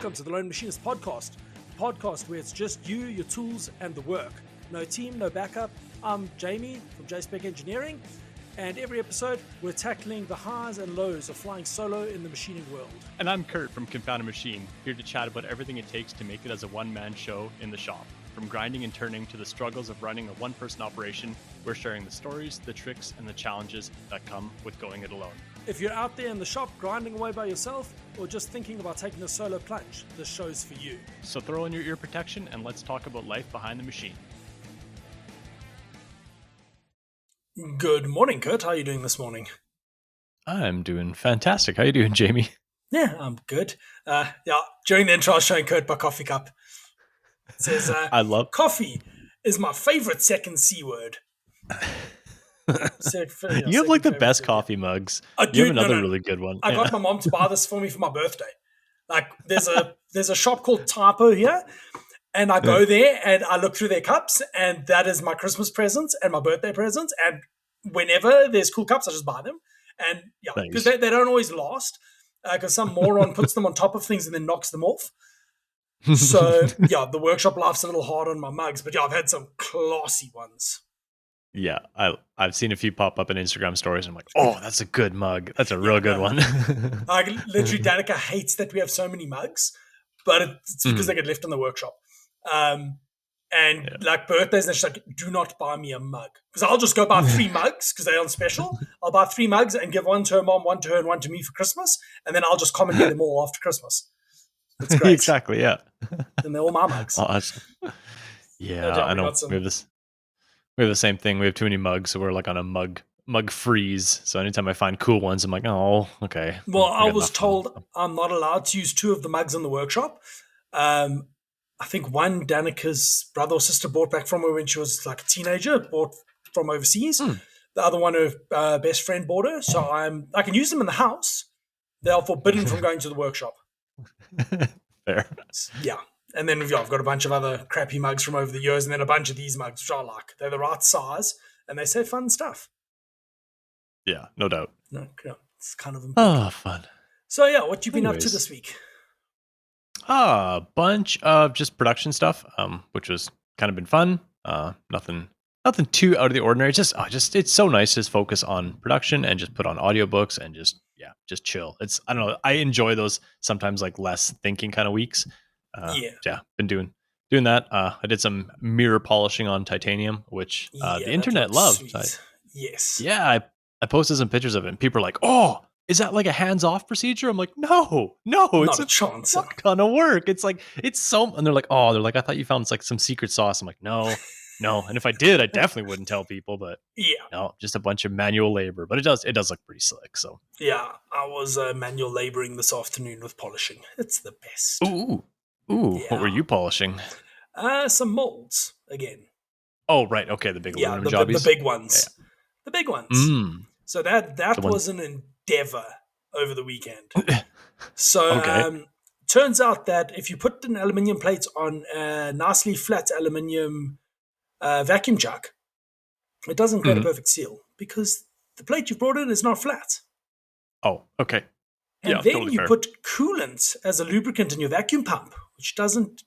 Welcome to the Lone Machinist podcast, the podcast where it's just you, your tools, and the work. No team, no backup. I'm Jamie from JSpec Engineering, and every episode we're tackling the highs and lows of flying solo in the machining world. And I'm Curt from Confounded Machine, here to chat about everything it takes to make it as a one-man show in the shop. From grinding and turning to the struggles of running a one-person operation, we're sharing the stories, the tricks, and the challenges that come with going it alone. If you're out there in the shop grinding away by yourself, or just thinking about taking a solo plunge, this show's for you. So throw in your ear protection and let's talk about life behind the machine. Good morning, Curt. How are you doing this morning? I'm doing fantastic. How you doing, Jamie? Yeah, I'm good. During the intro, I was showing Curt my coffee cup. It says, I love coffee is my favorite second C word. You have like the best coffee mugs. You have another really good one. I got my mom to buy this for me for my birthday. Like there's a shop called Typo here, and I go there and I look through their cups, and that is my Christmas presents and my birthday presents. And whenever there's cool cups, I just buy them. And yeah, because they don't always last, because some moron puts them on top of things and then knocks them off. So yeah, the workshop laughs a little hard on my mugs, but yeah, I've had some classy ones. Yeah, I've seen a few pop up in Instagram stories. And I'm like, oh, that's a good mug. That's a real good one. Like literally, Danica hates that we have so many mugs, but it's because they get left in the workshop. Like birthdays, and she's like, do not buy me a mug, because I'll just go buy 3 mugs because they're on special. I'll buy 3 mugs and give one to her mom, one to her, and one to me for Christmas, and then I'll just commandeer them all after Christmas. It's great. Exactly, yeah. And they're all my mugs. Yeah, I know. We have the same thing. We have too many mugs, so we're like on a mug freeze. So anytime I find cool ones, I'm like, oh, okay. Well, I was told I'm not allowed to use 2 of the mugs in the workshop. I think one Danica's brother or sister bought back from her when she was like a teenager, bought from overseas. The other one, her best friend bought her. So I can use them in the house. They are forbidden from going to the workshop. Fair. Yeah. And then I've got a bunch of other crappy mugs from over the years, and then a bunch of these mugs, which I like. They're the right size, and they say fun stuff. Yeah, no doubt. No, it's kind of important. Oh, fun. So yeah, what you been up to this week? A bunch of just production stuff, which was kind of been fun. Nothing too out of the ordinary. Just it's so nice to just focus on production and just put on audiobooks and just chill. I don't know. I enjoy those sometimes like less thinking kind of weeks. Been doing that. I did some mirror polishing on titanium, which the internet loved. Yes. Yeah, I posted some pictures of it, and people are like, "Oh, is that like a hands-off procedure?" I'm like, "No, it's a chance. Fuck ton of work. It's like it's so." And they're like, "I thought you found like some secret sauce." I'm like, "No." And if I did, I definitely wouldn't tell people. But no, just a bunch of manual labor. But it does look pretty slick. So yeah, I was manual laboring this afternoon with polishing. It's the best. Ooh. Yeah. What were you polishing? Some molds again. Oh, right. Okay, the big aluminum jobbies. The big ones. Yeah. The big ones. So that was an endeavor over the weekend. So turns out that if you put an aluminium plate on a nicely flat aluminium vacuum chuck, it doesn't create a perfect seal because the plate you brought in is not flat. Oh, okay. And then totally you put coolant as a lubricant in your vacuum pump, which doesn't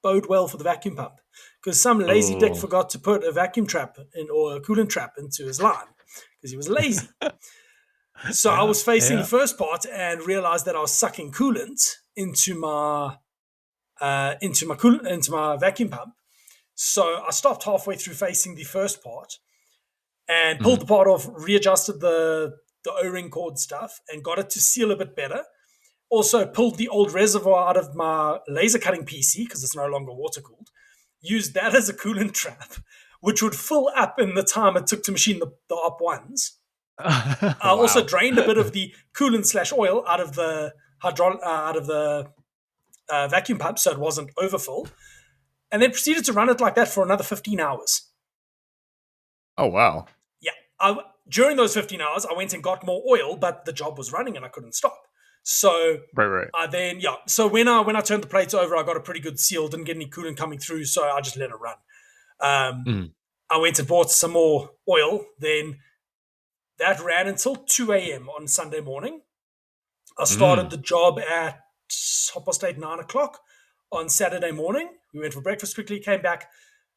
bode well for the vacuum pump because some lazy dick forgot to put a vacuum trap or a coolant trap into his line because he was lazy. So I was facing the first part and realized that I was sucking coolant into my vacuum pump. So I stopped halfway through facing the first part and pulled the part off, readjusted the O-ring cord stuff and got it to seal a bit better. Also pulled the old reservoir out of my laser cutting PC because it's no longer water cooled. Used that as a coolant trap, which would fill up in the time it took to machine the op ones. I also drained a bit of the coolant/oil out of the vacuum pump so it wasn't overfull, and then proceeded to run it like that for another 15 hours. Oh wow! Yeah. During those 15 hours, I went and got more oil, but the job was running and I couldn't stop. So right. So when I turned the plates over, I got a pretty good seal. Didn't get any coolant coming through, so I just let it run. I went and bought some more oil. Then that ran until 2 a.m. on Sunday morning. I started the job at 8:30, 9 o'clock on Saturday morning. We went for breakfast quickly, came back,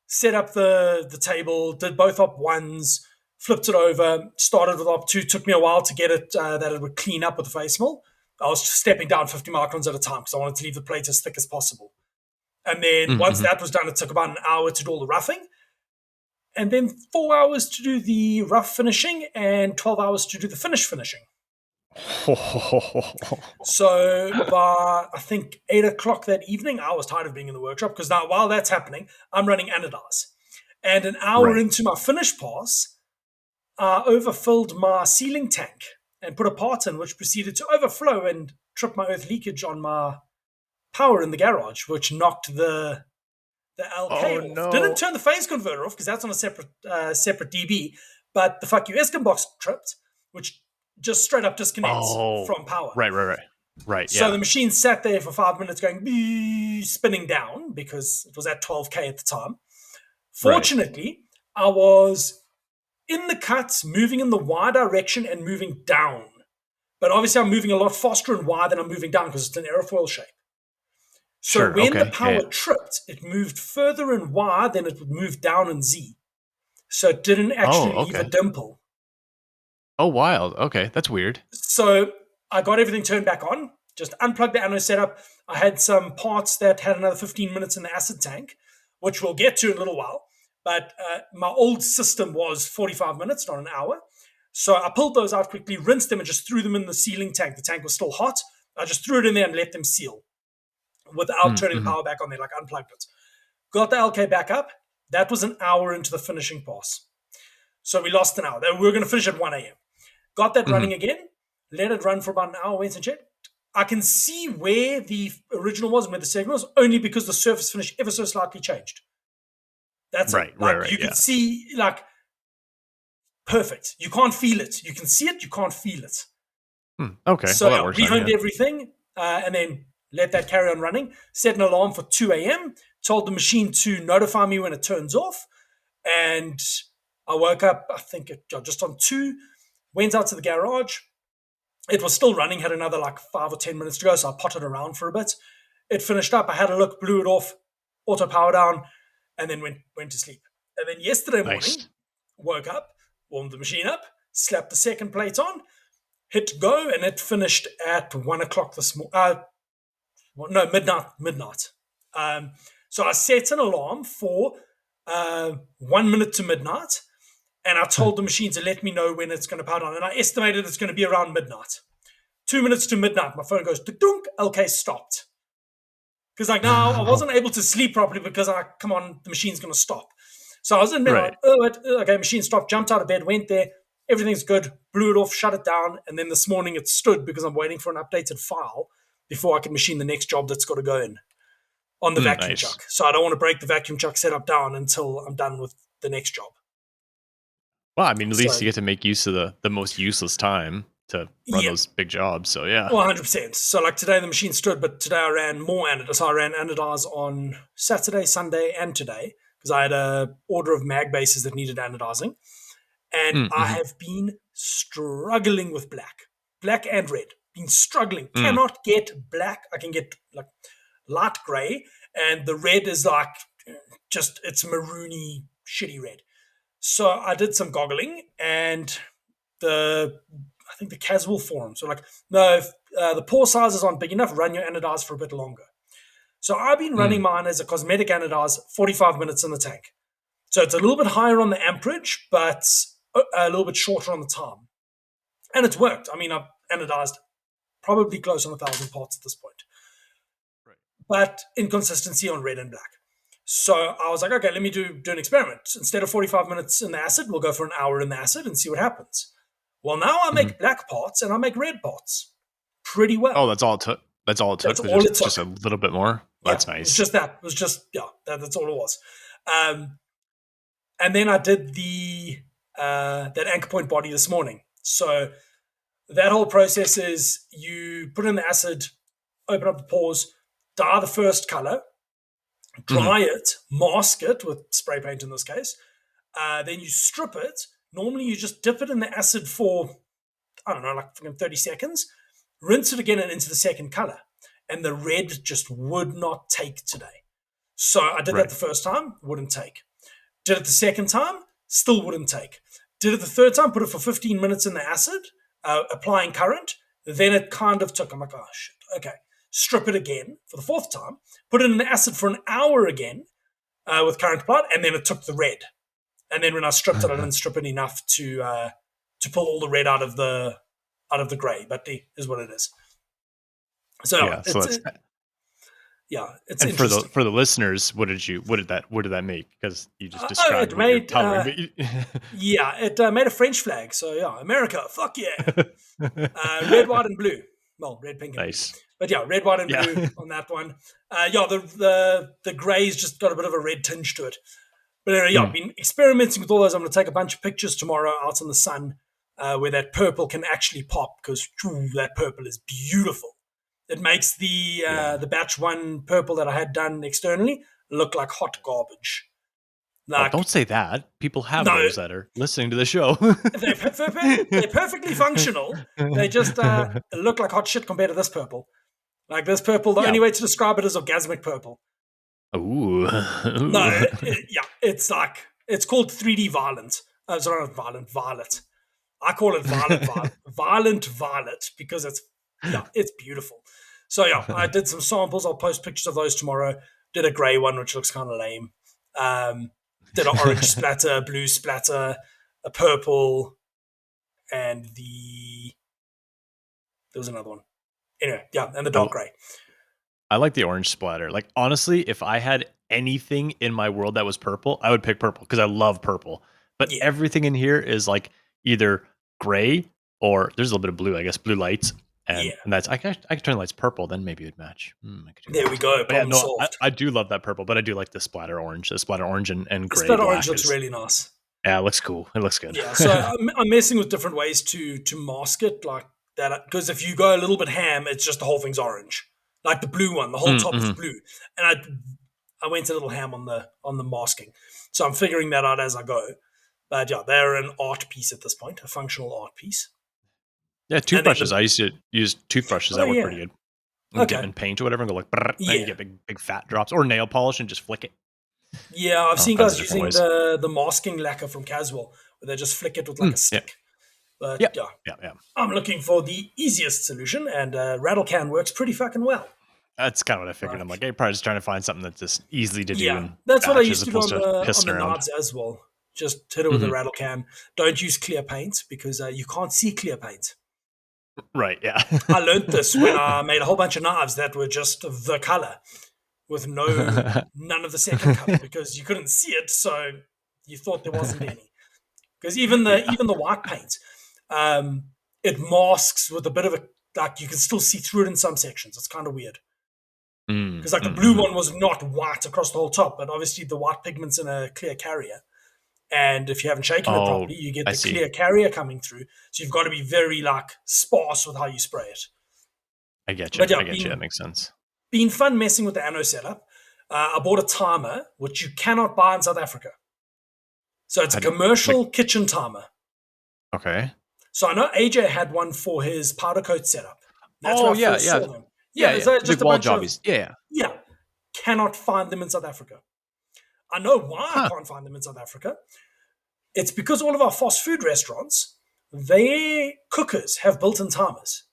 set up the table, did both op ones, flipped it over, started with op two. Took me a while to get it that it would clean up with the face mill. I was stepping down 50 microns at a time because I wanted to leave the plate as thick as possible. And then once that was done, it took about an hour to do all the roughing. And then 4 hours to do the rough finishing and 12 hours to do the finishing. So by, I think, 8 o'clock that evening, I was tired of being in the workshop because now while that's happening, I'm running anodize. And an hour into my finish pass, I overfilled my sealing tank and put a part in which proceeded to overflow and trip my earth leakage on my power in the garage, which knocked the LK off. No. Didn't turn the phase converter off because that's on a separate DB, but the fuck you ESCOM box tripped, which just straight up disconnects from power. Right. So the machine sat there for 5 minutes going, spinning down because it was at 12K at the time. Fortunately, I was in the cuts, moving in the Y direction and moving down. But obviously I'm moving a lot faster in Y than I'm moving down because it's an aerofoil shape. So when the power tripped, it moved further in Y than it would move down in Z. So it didn't actually leave a dimple. Oh, wild. Okay, that's weird. So I got everything turned back on, just unplugged the anode setup. I had some parts that had another 15 minutes in the acid tank, which we'll get to in a little while. But my old system was 45 minutes, not an hour. So I pulled those out quickly, rinsed them, and just threw them in the sealing tank. The tank was still hot. I just threw it in there and let them seal without turning the power back on there, like unplugged it. Got the LK back up. That was an hour into the finishing pass. So we lost an hour. We were going to finish at 1 a.m. Got that running again, let it run for about an hour, went and checked. I can see where the original was and where the second was, only because the surface finish ever so slightly changed. That's it. You can see, perfect. You can't feel it. You can see it, you can't feel it. Okay. So I rehomed everything and then let that carry on running. Set an alarm for 2 a.m. Told the machine to notify me when it turns off. And I woke up, I think, just on 2. Went out to the garage. It was still running, had another 5 or 10 minutes to go, so I potted around for a bit. It finished up. I had a look, blew it off, auto power down, and then went to sleep. And then yesterday morning, woke up, warmed the machine up, slapped the second plate on, hit go, and it finished at 1 o'clock this morning. Midnight. So I set an alarm for 1 minute to midnight. And I told the machine to let me know when it's going to power down. And I estimated it's going to be around midnight. 2 minutes to midnight, my phone goes, dunk, LK stopped. Because now I wasn't able to sleep properly because the machine's going to stop. So I was in bed, machine stopped, jumped out of bed, went there, everything's good, blew it off, shut it down. And then this morning it stood because I'm waiting for an updated file before I can machine the next job that's got to go in on the vacuum chuck. So I don't want to break the vacuum chuck setup down until I'm done with the next job. Well, I mean, at least you get to make use of the most useless time to run those big jobs. So, yeah. Well, 100%. So, today the machine stood, but today I ran more anodize. So I ran anodize on Saturday, Sunday, and today because I had a order of mag bases that needed anodizing. And I have been struggling with black and red. Been struggling. Cannot get black. I can get light gray. And the red is it's maroony, shitty red. So I did some goggling, and I think the Caswell forum. So if the pore sizes aren't big enough, run your anodize for a bit longer. So I've been running mine as a cosmetic anodize, 45 minutes in the tank. So it's a little bit higher on the amperage, but a little bit shorter on the time. And it's worked. I mean, I've anodized probably close on 1,000 parts at this point. Right. But inconsistency on red and black. So I was like, okay, let me do an experiment. Instead of 45 minutes in the acid, we'll go for an hour in the acid and see what happens. Well, now I make black parts and I make red parts pretty well. Oh, that's all it took? That's all it took? Just a little bit more? That's nice. It's just that. It was just, that's all it was. And then I did that anchor point body this morning. So that whole process is you put in the acid, open up the pores, dye the first color, dry it, mask it with spray paint in this case. Then you strip it. Normally you just dip it in the acid for, 30 seconds, rinse it again and into the second color. and the red just would not take today. So I did that the first time, wouldn't take. Did it the second time, still wouldn't take. Did it the third time, put it for 15 minutes in the acid, applying current, then it kind of took. I'm like, oh shit, okay. Strip it again for the fourth time, put it in the acid for an hour again with current applied, and then it took the red. And then when I stripped it, I didn't strip it enough to pull all the red out of the grey, but it is what it is. So yeah, it's and interesting. for the listeners, what did that make? Because you just described it what you're made coloring. it made a French flag. So yeah, America, fuck yeah, red, white, and blue. Well, red, pink, and Nice. blue. But yeah, red, white, and blue on that one. The grey's just got a bit of a red tinge to it. But anyway, I've been experimenting with all those. I'm going to take a bunch of pictures tomorrow out in the sun where that purple can actually pop, because that purple is beautiful. It makes the batch one purple that I had done externally look like hot garbage. Like, don't say that. People have those that are listening to the show. they're perfectly functional. They just look like hot shit compared to this purple. Like this purple, the only way to describe it is orgasmic purple. Ooh. No, it's called 3D violent. Sorry, not violent, violet. I call it violent violet because it's beautiful. So yeah, I did some samples. I'll post pictures of those tomorrow. Did a grey one, which looks kind of lame. Did an orange splatter, blue splatter, a purple, and there was another one. Anyway, yeah, and the dark grey. I like the orange splatter. Like, honestly, if I had anything in my world that was purple, I would pick purple because I love purple. But everything in here is like either gray or there's a little bit of blue, I guess, blue lights. And that's I could turn the lights purple, then maybe it'd match. There we go. But I do love that purple, but I do like the splatter orange. The splatter orange and gray. The splatter orange looks really nice. Yeah, it looks cool. It looks good. Yeah, so I'm messing with different ways to mask it like that, because if you go a little bit ham, it's just the whole thing's orange. Like the blue one, the whole top is blue. And I went a little ham on the masking. So I'm figuring that out as I go. But yeah, they're an art piece at this point, a functional art piece. Yeah, toothbrushes. I used to use toothbrushes that were pretty good. Dip in paint or whatever and go like, and you get big fat drops, or nail polish and just flick it. Yeah, I've seen guys using the masking lacquer from Caswell, where they just flick it with like a stick. But yeah. I'm looking for the easiest solution, and rattle can works pretty fucking well. That's kind of what I figured. I'm like, hey, probably just trying to find something that's just easy to do. Yeah, that's what I used to do on the knobs as well. Just hit it with a rattle can. Don't use clear paint because you can't see clear paint. Right, yeah. I learned this when I made a whole bunch of knives that were just the color with none of the second color because you couldn't see it, so you thought there wasn't any. Because even the white paint, it masks with a bit of a, like you can still see through it in some sections. It's kind of weird. Because the blue one was not white across the whole top, but obviously the white pigment's in a clear carrier. And if you haven't shaken it properly, you get the clear carrier coming through. So you've got to be very sparse with how you spray it. I get you. That makes sense. Been fun messing with the anno setup. I bought a timer, which you cannot buy in South Africa. So it's a commercial kitchen timer. Okay. So I know AJ had one for his powder coat setup. That's where I first saw them. Yeah, just a wall bunch jobbies. Yeah. Cannot find them in South Africa. I know why I can't find them in South Africa. It's because all of our fast food restaurants, their cookers have built-in timers.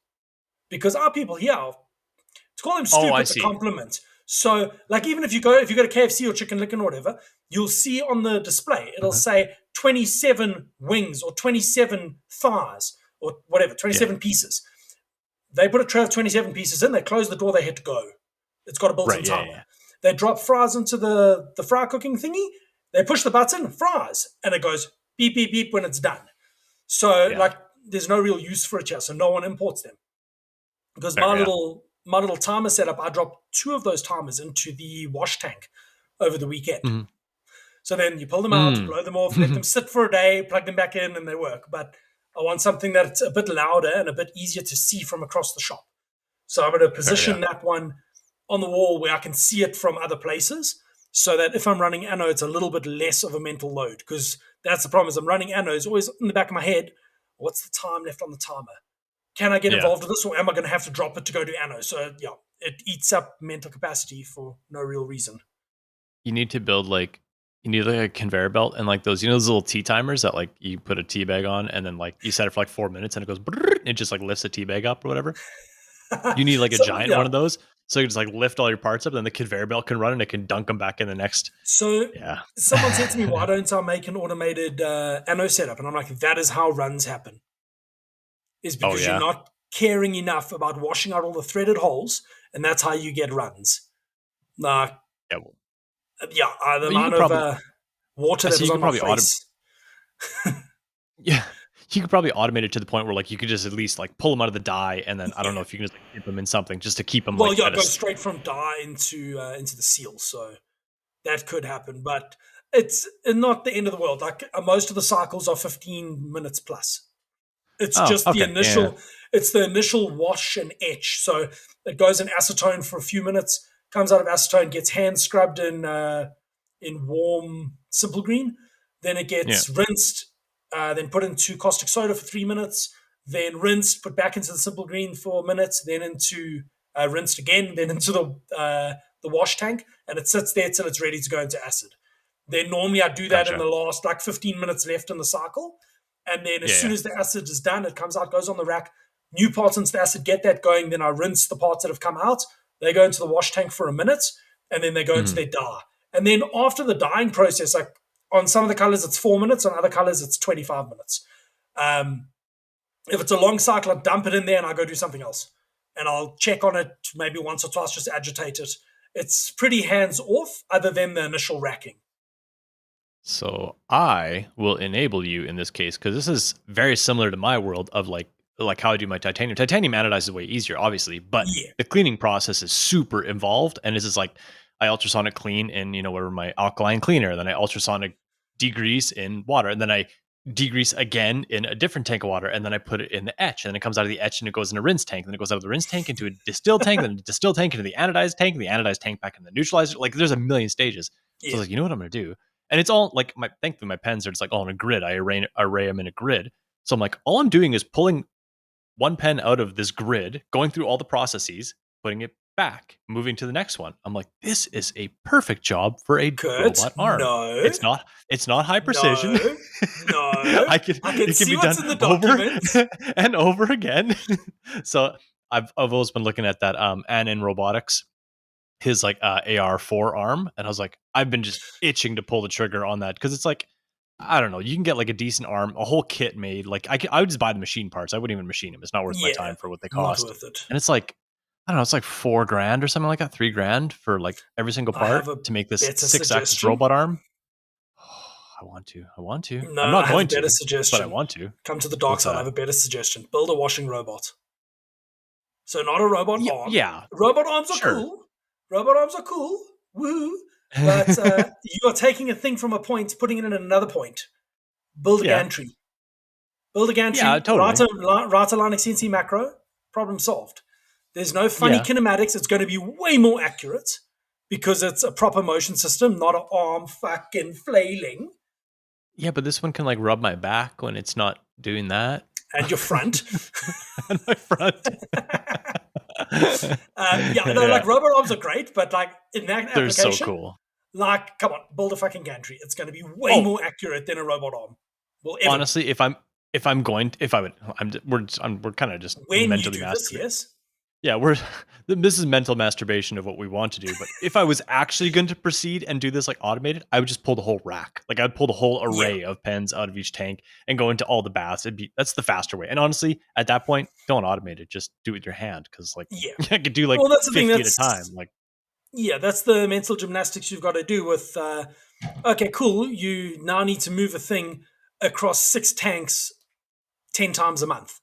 Because our people here, to call them stupid, it's a compliment. So, even if you go to KFC or Chicken Licken or whatever, you'll see on the display, it'll say 27 wings or 27 thighs or whatever, 27 pieces. They put a tray of 27 pieces in, they close the door, they hit go. It's got a built-in timer. Yeah. They drop fries into the fry cooking thingy. They push the button, fries, and it goes beep, beep, beep when it's done. So, there's no real use for it here, so no one imports them. Because my little timer setup, I dropped 2 of those timers into the wash tank over the weekend. So then you pull them out, blow them off, let them sit for a day, plug them back in, and they work. But I want something that's a bit louder and a bit easier to see from across the shop. So I'm going to position that one on the wall where I can see it from other places, so that if I'm running anno, it's a little bit less of a mental load. Because that's the problem, is I'm running anno, it's always in the back of my head, what's the time left on the timer? Can I get involved with this, or am I going to have to drop it to go to anno? So it eats up mental capacity for no real reason. You need to build like a conveyor belt and like those those little tea timers that like you put a tea bag on and then like you set it for like 4 minutes and it goes brrr, and it just like lifts a tea bag up or whatever. You need like a So giant yeah, one of those so you just like lift all your parts up, then the conveyor belt can run and it can dunk them back in the next. so Yeah. someone said to me, "Why don't I make an automated anno setup?" And I'm like, "That is how runs happen. Is Oh because you're yeah. not caring enough about washing out all the threaded holes, and that's how you get runs." Nah, Yeah. yeah, the But you amount could of probably water that so was you on could my probably face. yeah. You could probably automate it to the point where like you could just at least like pull them out of the die and then I don't know Yeah. if you can just like, dip them in something just to keep them Well, like yeah, at a go straight from dye into the seal. So that could happen, but it's not the end of the world. Like most of the cycles are 15 minutes plus. It's Oh, just the okay. Yeah. initial. It's the initial wash and etch. So it goes in acetone for a few minutes, comes out of acetone, gets hand scrubbed in warm simple green, then it Yeah. gets rinsed, then put into caustic soda for 3 minutes, then rinsed, put back into the simple green for a minute, then into rinsed again, then into the wash tank, and it sits there till it's ready to go into acid. Then normally I do that in the Gotcha. last like 15 minutes left in the cycle. And then as Yeah, soon yeah. as the acid is done, it comes out, goes on the rack. New parts into the acid, get that going. Then I rinse the parts that have come out. They go into the wash tank for a minute, and then they go into Mhm. their dye. And then after the dyeing process, like on some of the colors, it's 4 minutes. On other colors, it's 25 minutes. Um, if it's a long cycle, I dump it in there and I go do something else. And I'll check on it maybe once or twice, just agitate it. It's pretty hands off, other than the initial racking. So I will enable you in this case because this is very similar to my world of like how I do my titanium. Titanium anodizes way easier, obviously, but Yeah, the cleaning process is super involved. And this is like I ultrasonic clean in whatever my alkaline cleaner, then I ultrasonic degrease in water, and then I degrease again in a different tank of water, and then I put it in the etch, and then it comes out of the etch and it goes in a rinse tank, then it goes out of the rinse tank into a distilled tank, then a distilled tank into the anodized tank, and the anodized tank back in the neutralizer. Like there's a million stages. So I yeah, was like, you know what I'm gonna do? And it's all like thankfully my pens are just like all in a grid. I array them in a grid. So I'm like, all I'm doing is pulling one pen out of this grid, going through all the processes, putting it back, moving to the next one. I'm like, this is a perfect job for a Kurt, robot arm. no, It's not high precision. no, no. I can It can see be what's done in the over document. and over again. So I've always been looking at that and in robotics his like AR4 arm, and I was like, I've been just itching to pull the trigger on that because it's like, I don't know, you can get like a decent arm, a whole kit made. Like I would just buy the machine parts. I wouldn't even machine them. It's not worth my Yeah, time for what they not cost. worth it. And it's like, I don't know, it's like $4,000 or something like that, $3,000 for like every single I have part a to make this better 6-axis suggestion. robot arm. I want to. No, I'm I not have a going better to, but I suggestion. want to. Come to the dark What's side. I have that? a better suggestion. Build a washing robot. So not a robot arm. Yeah, Robot arms are sure. cool. Robot arms are cool. Woo. But you are taking a thing from a point, putting it in another point. Build a Yeah, gantry. Build a yeah, gantry. Write totally. a, write a Linux CNC macro. Problem solved. There's no funny Yeah. kinematics. It's going to be way more accurate because it's a proper motion system, not an arm fucking flailing. Yeah, but this one can like rub my back when it's not doing that. And your front. And my front. Yeah, no, Yeah, like robot arms are great, but like in that they're so application, cool. like, come on, build a fucking gantry. It's going to be way Oh, more accurate than a robot arm will ever be. honestly, if I would, we're kind of just When you mentally do this, masturbating. yes. Yeah, this is mental masturbation of what we want to do. But if I was actually going to proceed and do this like automated, I would just pull the whole rack. Like I'd pull the whole Yeah, array of pens out of each tank and go into all the baths. That's the faster way. And honestly, at that point, don't automate it. Just do it with your hand because like yeah. I could do like Well, that's the thing. 50 at a time. Like Yeah, that's the mental gymnastics you've got to do with. Okay, cool. You now need to move a thing across 6 tanks 10 times a month.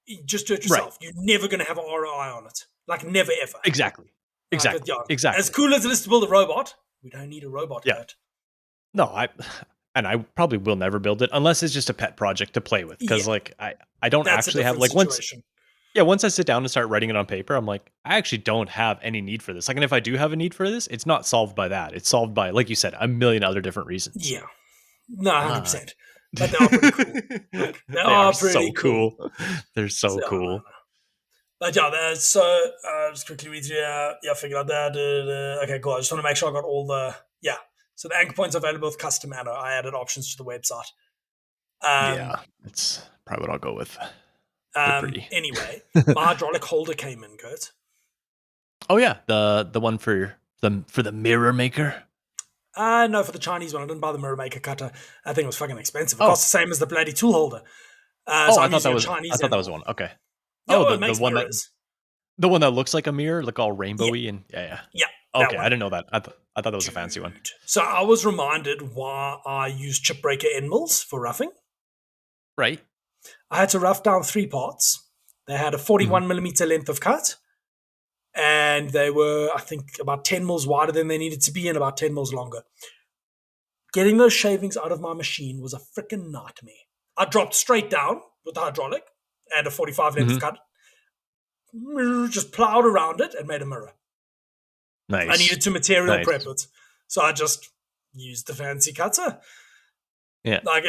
You just do it right, yourself. You're never going to have an ROI on it. Like never ever. exactly, Like exactly, yeah, as exactly. cool as it is to build a robot, we don't need a robot, Yeah, Kurt. no, I probably will never build it unless it's just a pet project to play with. Yeah, Because like I don't that's a actually have different like once. situation. Yeah, once I sit down and start writing it on paper, I'm like, I actually don't have any need for this. Like, and if I do have a need for this, it's not solved by that. It's solved by, like you said, a million other different reasons. Yeah, no, hundred Ah. percent. But they are pretty cool. Like they They are are so pretty cool. cool. They're so So, cool. But yeah, just quickly read through. Yeah, figured out that. Okay, cool. I just want to make sure I got all the yeah. So the anchor points available with custom ammo. I added options to the website. Yeah, that's probably what I'll go with. They're pretty. Anyway, my hydraulic holder came in, Kurt. Oh yeah, the one for the mirror maker. No, for the Chinese one, I didn't buy the Mirror Maker cutter. I think it was fucking expensive. It Oh, cost the same as the bloody tool holder. oh, So I'm using a Chinese I thought that was Enel. one. Okay. Yeah, Oh, well, it the makes one that mirrors. looks like a mirror, like all Yeah, rainbowy and yeah. yeah, that Okay, I one. didn't know that. I thought that was a fancy one. Dude. So I was reminded why I use chip breaker end mills for roughing. Right. I had to rough down 3 parts. They had a Mm-hmm. 41 millimeter length of cut, and they were, I think, about 10 mils wider than they needed to be and about 10 mils longer. Getting those shavings out of my machine was a freaking nightmare. I dropped straight down with the hydraulic and a 45 length Mm-hmm. cut, just plowed around it and made a mirror. I Nice. needed to material Nice. prep it, so I just used the fancy cutter. Yeah. Like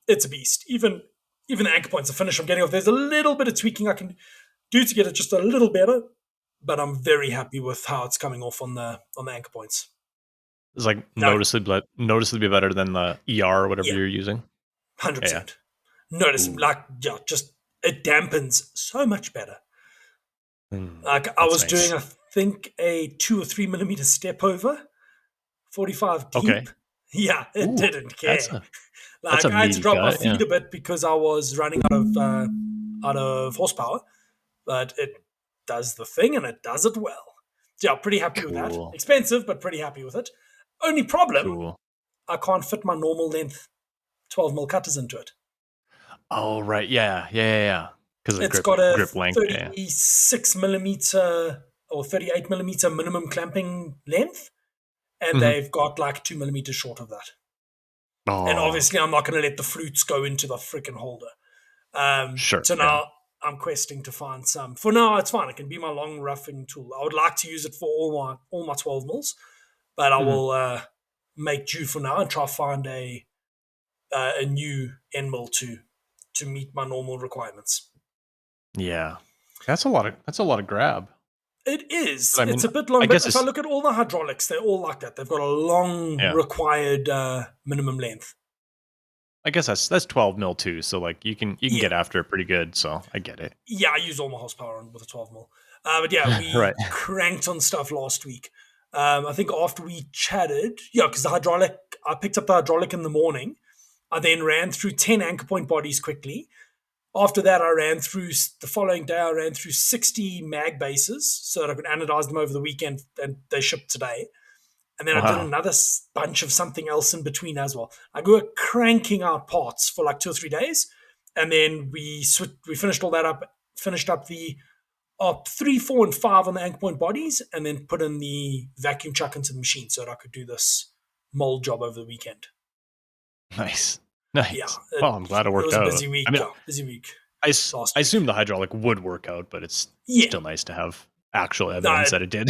it's a beast. Even the anchor points, the finish I'm getting off, there's a little bit of tweaking I can do to get it just a little better, but I'm very happy with how it's coming off on the anchor points. It's like Like, noticeably better than the ER or whatever yeah, you're using. Yeah. 100%. Notice, Ooh. like, yeah, just it dampens so much better. Like I That's was doing, nice. I think, a 2 or 3 millimeter step over, 45 Okay. deep. Yeah, it Ooh, didn't that's care. a Like I had to meaty drop my cut. Yeah. feed a bit because I was running out of horsepower, but it does the thing and it does it well. So yeah, pretty happy with that. Cool. Expensive, but pretty happy with it. Only problem, Cool. I can't fit my normal length 12 mil cutters into it. Oh right. Yeah. Yeah. Yeah. Yeah. Because of It's got a grip length. Yeah. 36 millimeter or 38 millimeter minimum clamping length, and Mm-hmm. they've got like 2 millimeters short of that. And Oh, obviously, I'm not going to let the flutes go into the freaking holder. sure. So Yeah. now I'm questing to find some. For now, it's fine. It can be my long roughing tool. I would like to use it for all my 12 mils, but I Mhm. will make do for now and try to find a new end mill to meet my normal requirements. Yeah. That's a lot of grab. It is. But I It's mean, a bit long, I but guess if I it's look at all the hydraulics, they're all like that. They've got a long yeah. required minimum length. I guess that's 12 mil too. So like you can Yeah, get after it pretty good. So I get it. yeah. I use all my horsepower on with a 12 mil. But yeah, Right. we cranked on stuff last week. I think after we chatted, yeah, because I picked up the hydraulic in the morning. I then ran through 10 anchor point bodies quickly. After that, the following day, I ran through 60 mag bases so that I could anodize them over the weekend and they shipped today. And then I did Wow. another bunch of something else in between as well. I were cranking out parts for like 2 or 3 days. And then we finished all that up, finished up the up 3, 4, and 5 on the anchor point bodies, and then put in the vacuum chuck into the machine so that I could do this mold job over the weekend. Nice. Yeah, Nice. Well, I'm glad it it worked was a out. busy I week. mean, Yeah, busy week I last week. assume the hydraulic would work out, but it's Yeah, still nice to have actual no, evidence that it did.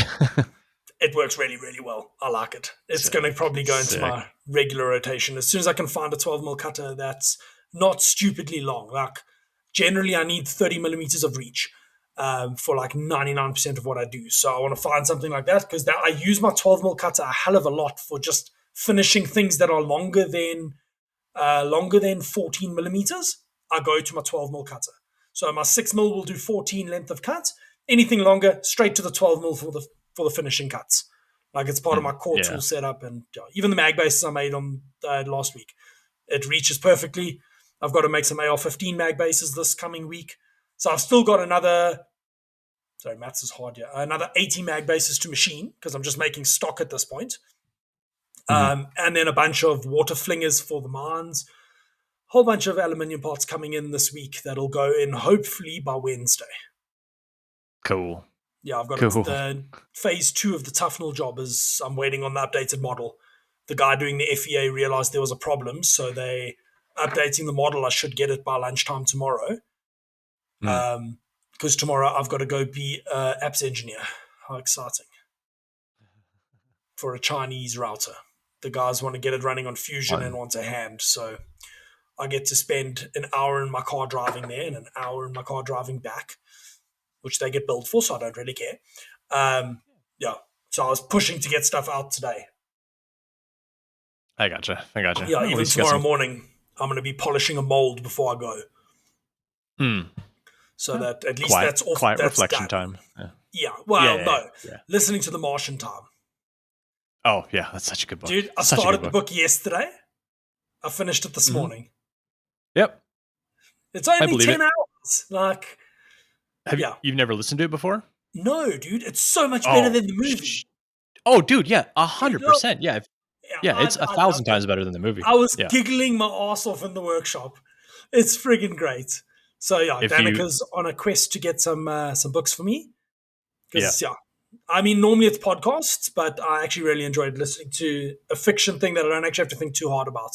it works really, really well. I like it. It's going to Sick. probably go into Sick. my regular rotation as soon as I can find a 12 mil cutter that's not stupidly long. Like generally, I need 30 millimeters of reach for like 99% of what I do. So I want to find something like that because I use my 12 mil cutter a hell of a lot for just finishing things that are longer than 14 millimeters. I go to my 12 mil cutter. So my 6 mil will do 14 length of cut. Anything longer, straight to the 12 mil for the finishing cuts. Like it's part of my core tool Yeah. setup, and even the mag bases I made on last week, it reaches perfectly. I've got to make some AR-15 mag bases this coming week, so I've still got another. Sorry, maths is hard here. Another 80 mag bases to machine because I'm just making stock at this point. Mhm. And then a bunch of water flingers for the mines. Whole bunch of aluminium parts coming in this week that'll go in hopefully by Wednesday. Cool. Yeah, I've got Cool. the phase 2 of the Tufnell job is I'm waiting on the updated model. The guy doing the FEA realized there was a problem, so they updating the model. I should get it by lunchtime tomorrow. Mm. Because tomorrow I've got to go be an apps engineer. How exciting. For a Chinese router. The guys want to get it running on Fusion and Fun. want a hand, so I get to spend an hour in my car driving there and an hour in my car driving back. which they get billed for, so I don't really care. Yeah, so I was pushing to get stuff out today. I gotcha. Yeah, Well, at even least you got tomorrow some. morning, I'm going to be polishing a mold before I go, Hmm. so Yeah. that at least Quiet, that's off. quiet That's reflection done. time. Yeah. Yeah. Yeah. Well, Yeah. no, Yeah. listening to The Martian time, Oh, yeah. That's such a good book. dude. I Such a good started the book. book yesterday. I finished it this Hmm. morning. Yep. It's I only believe 10 it. hours. Like, Have you? yeah. You've never listened to it before? No, dude, it's so much better Oh. than the movie. Oh, dude. Yeah. Dude, no, 100%. Yeah. yeah, Yeah. It's a I thousand loved it. times better than the movie. I was Yeah. giggling my ass off in the workshop. It's friggin' great. So yeah, If you. Danica's on a quest to get some books for me Yeah. because yeah, I mean normally it's podcasts, but I actually really enjoyed listening to a fiction thing that I don't actually have to think too hard about.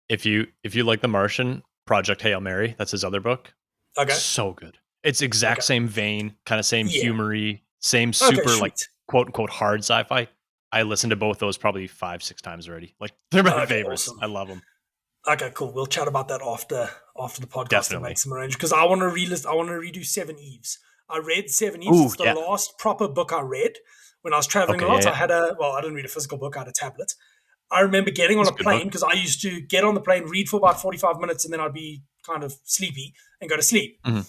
If you like The Martian, Project Hail Mary, that's his other book. Okay, So good. It's exact okay, same vein, kind of same yeah, humory, same okay, super like sweet, quote unquote hard sci-fi. I listened to both those probably 5, 6 times already. Like they're my okay, favorites. awesome. I love them. Okay, cool. We'll chat about that after the podcast and make Definitely. some arrangements because I want to relist. I want to redo Seven Eves. I read Seven Eves. Ooh, It's the yeah. last proper book I read when I was traveling a Okay, yeah, lot. I yeah. had I didn't read a physical book. I had a tablet. I remember getting on It's a a good book. plane because I used to get on the plane, read for about 45 minutes, and then I'd be kind of sleepy and go to sleep. Hmm.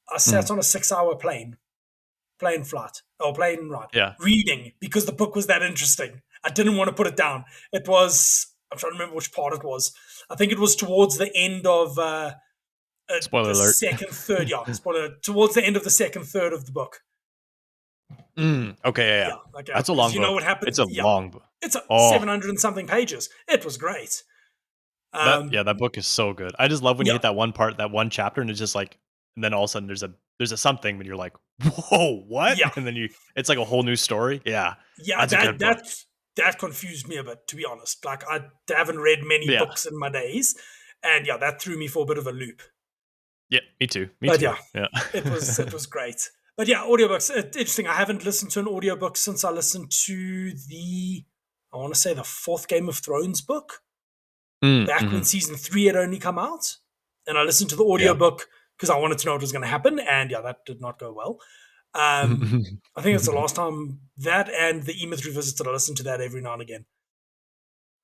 I Hmm. sat on a 6-hour plane flight, or plane ride, Yeah. reading because the book was that interesting. I didn't want to put it down. It was, I'm trying to remember which part it was. I think it was towards the end of Spoiler the alert. second third. Yeah, spoiler, towards the end of the second third of the book. Okay, yeah. Yeah, like That's a because long you know book. what It's happens. a Yeah, long book. it's Oh, 700 and something pages. It was great. that book is so good. I just love when you Yeah, hit that one part, that one chapter, and it's just like, and then all of a sudden there's a something, and you're like, whoa, what? yeah, And then it's like a whole new story. Yeah, yeah. that's a good book. That confused me a bit, to be honest. Like I haven't read many Yeah, books in my days, and yeah, that threw me for a bit of a loop. yeah, me too. Me But too. yeah, Yeah. it was great. But yeah, audiobooks. Interesting. I haven't listened to an audiobook since I listened to I want to say the fourth Game of Thrones book back when Mm-hmm. season 3 had only come out. And I listened to the Yeah. audiobook because I wanted to know what was going to happen. And yeah, that did not go well. I think it's the last time that and the Emeth Revisited, I listened to that every now and again.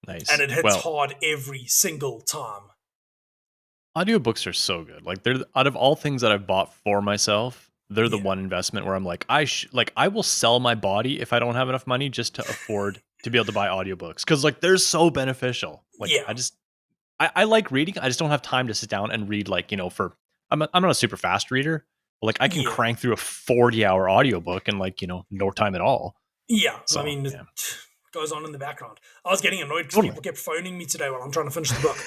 And Nice. it hits Well, hard every single time. audiobooks are so good. Like they're out of all things that I've bought for myself, they're the Yeah. one investment where I'm like, I will sell my body if I don't have enough money just to afford to be able to buy audiobooks because like they're so beneficial. Like Yeah. I like reading. I just don't have time to sit down and read like, for I'm not a super fast reader, but like I can Yeah. crank through a 40-hour audiobook in like, no time at all. Yeah. I So, mean, it yeah. goes on in the background. I was getting annoyed because Totally. people kept phoning me today while I'm trying to finish the book.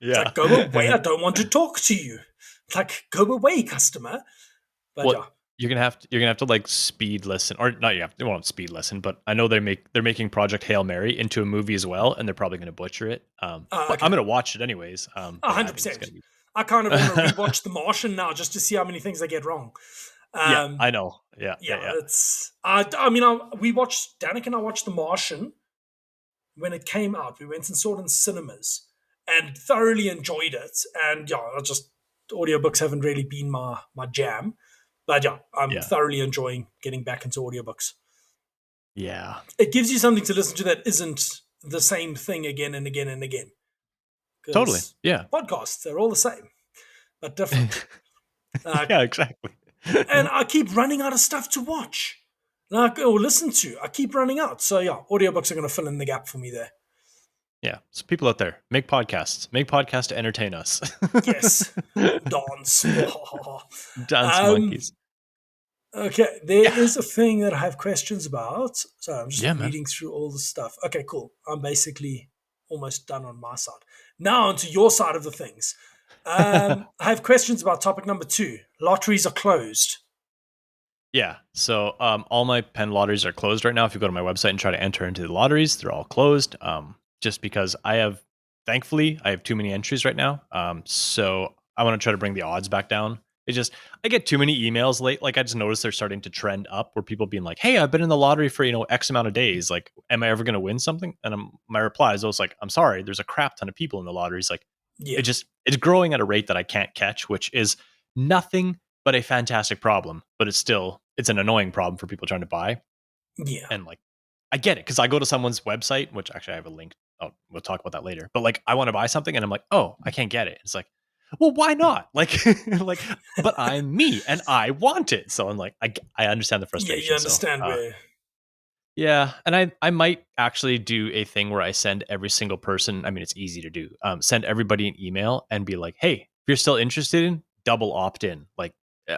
It's Yeah. like, go away. I don't want to talk to you. It's like, go away, customer. But Well, yeah. you're gonna have to like speed listen or not. They won't speed listen, but I know they're making Project Hail Mary into a movie as well, and they're probably gonna butcher it. But Okay. I'm gonna watch it anyways. But yeah, I think it's 100%. gonna be. I kind of want to rewatch The Martian now just to see how many things they get wrong. Yeah, Um, I know. Yeah, yeah, yeah, yeah. it's. I mean, we watched, Danik and I watched The Martian when it came out. We went and saw it in cinemas and thoroughly enjoyed it. And yeah, audiobooks haven't really been my jam. But yeah, I'm Yeah, thoroughly enjoying getting back into audiobooks. yeah. It gives you something to listen to that isn't the same thing again and again and again. Totally. Because Yeah. podcasts, they're all the same, but different. Uh, Yeah, exactly. and I keep running out of stuff to watch, or listen to. I keep running out. So yeah, audiobooks are going to fill in the gap for me there. Yeah. So people out there, make podcasts. Make podcasts to entertain us. Yes, dance. Dance um, monkeys. okay, there Yeah. is a thing that I have questions about. So I'm just Yeah, man. reading through all the stuff. Okay, cool. I'm basically almost done on my side. Now onto your side of the things. I have questions about topic number 2. Lotteries are closed. Yeah. So all my pen lotteries are closed right now. If you go to my website and try to enter into the lotteries, they're all closed. Just because thankfully, I have too many entries right now. So I want to try to bring the odds back down. I get too many emails late. Like I just noticed they're starting to trend up where people being like, "Hey, I've been in the lottery for X amount of days. Like, am I ever going to win something?" And my reply is always like, "I'm sorry. There's a crap ton of people in the lotteries. Like, Yeah, it's growing at a rate that I can't catch, which is nothing but a fantastic problem. But it's an annoying problem for people trying to buy. Yeah. And like, I get it because I go to someone's website, which actually I have a link. Oh, we'll talk about that later. But like, I want to buy something, and I'm like, oh, I can't get it. It's like, well, why not? Like, like, but I'm me, and I want it. So I'm like, I understand the Yeah, you frustration. So, understand where. yeah, and I might actually do a thing where I send every single person. I mean, it's easy to do. Send everybody an email and be like, hey, if you're still interested in, double opt in. Like,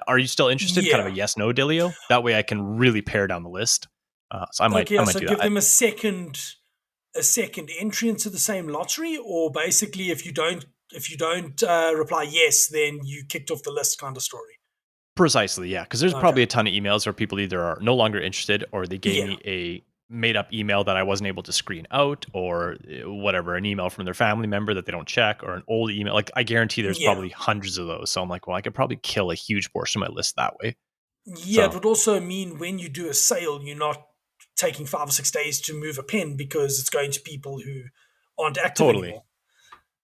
are you still interested? Kind of a Yeah. yes no dealio. That way, I can really pare down the list. So Okay, I yeah, might so do that. give them a second entry into the same lottery, or basically if you don't reply yes, then you kicked off the list kind of story. Precisely, yeah. Because there's Okay. probably a ton of emails where people either are no longer interested or they gave Yeah. me a made up email that I wasn't able to screen out or whatever, an email from their family member that they don't check or an old email. Like I guarantee there's Yeah. probably hundreds of those. So I'm like, well, I could probably kill a huge portion of my list that way. Yeah, it So would also mean when you do a sale, you're not taking 5 or 6 days to move a pen because it's going to people who aren't active totally. anymore.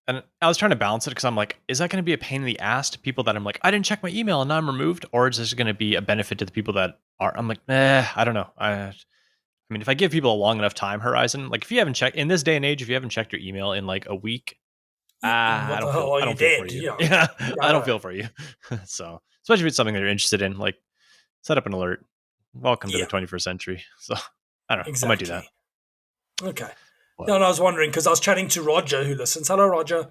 And I was trying to balance it because I'm like, is that going to be a pain in the ass to people that I'm like, I didn't check my email and now I'm removed? Or is this going to be a benefit to the people that are, I'm like, I don't know. I mean, if I give people a long enough time horizon, like if you haven't checked in this day and age, if you haven't checked your email in like a week, What the hell are I you don't feel for dead? you. Yeah. Yeah, Yeah, I I don't know. feel for you. So, especially if it's something that you're interested in, like set up an alert. Welcome to the Yeah, 21st century. So, I don't know. I might do that. exactly. Okay. But No, and I was wondering because I was chatting to Roger who listens. Hello, Roger,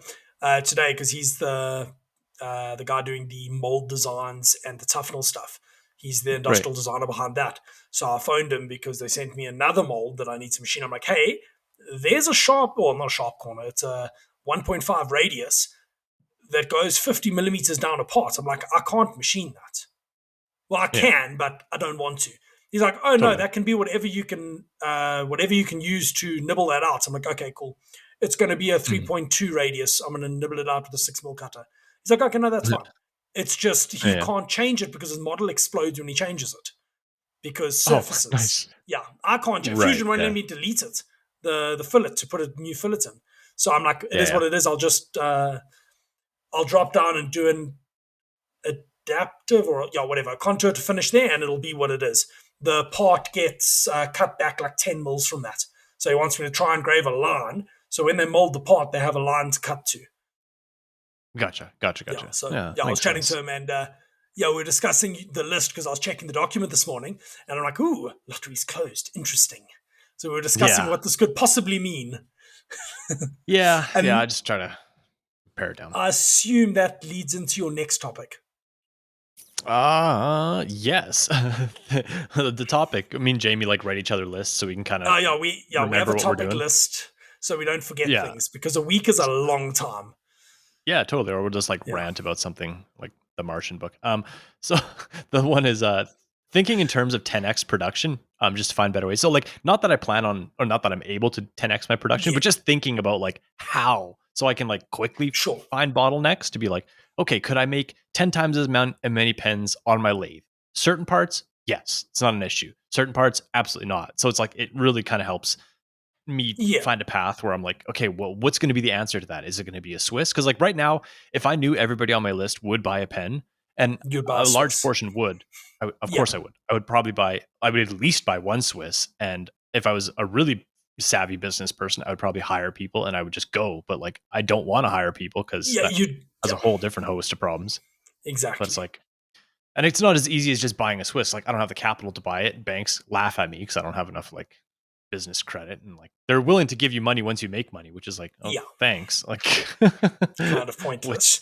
today because he's the guy doing the mold designs and the Tufnell stuff. He's the right. industrial designer behind that. So I phoned him because they sent me another mold that I need to machine. I'm like, hey, there's a sharp, or not a sharp corner. It's a 1.5 radius that goes 50 millimeters down apart. I'm like, I can't machine that. Well, I Yeah, can, but I don't want to. He's like, oh no, totally. that can be whatever you can use to nibble that out. So I'm like, okay, cool. It's going to be a Mhm. 3.2 radius. I'm going to nibble it out with a 6 mil cutter. He's like, okay, no, that's fine. It's just he Yeah. can't change it because his model explodes when he changes it because Oh, surfaces. nice. Yeah, I can't. Right. Fusion won't let Yeah. me delete it. The fillet to put a new fillet in. So I'm like, it Yeah. is Yeah. what it is. I'll drop down and do an adaptive or yeah, whatever contour to finish there, and it'll be what it is. The part gets cut back like 10 mils from that. So he wants me to try and grave a line. So when they mold the part, they have a line to cut to. Gotcha. Gotcha. Yeah. Gotcha. So Yeah. yeah, I was Makes chatting sense. to him and yeah, we were discussing the list because I was checking the document this morning and I'm like, ooh, lottery's closed. Interesting. So we were discussing Yeah. what this could possibly mean. Yeah. Yeah. I And just try to pare it down. I assume that leads into your next topic. Yes. The topic. Me and Jamie like write each other lists so we can kind of We have a remember what we're topic doing. list so we don't forget Yeah. things because a week is a long time. Yeah, totally. Or we'll just like Yeah. rant about something like the Martian book. So the one is thinking in terms of 10x production, just to find better ways. So like not that I plan on or not that I'm able to 10x my production, Yeah. but just thinking about like how so I can like quickly Sure. find bottlenecks to be like, okay, could I make 10 times as many pens on my lathe? Certain parts, yes, it's not an issue. Certain parts, absolutely not. So it's like it really kind of helps me Yeah. find a path where I'm like, okay, well, what's going to be the answer to that? Is it going to be a Swiss? Because like right now, if I knew everybody on my list would buy a pen, and You'd buy a a large Swiss. portion would, of Yeah. course I would. I would at least buy one Swiss. And if I was a really savvy business person, I would probably hire people and I would just go. But like, I don't want to hire people because Yeah. that has a Yeah. whole different host of problems. But it's Exactly. like, and it's not as easy as just buying a Swiss. Like, I don't have the capital to buy it. Banks laugh at me because I don't have enough like business credit and like they're willing to give you money once you make money, which is like, oh, Yeah. thanks. Like Kind of which pointless.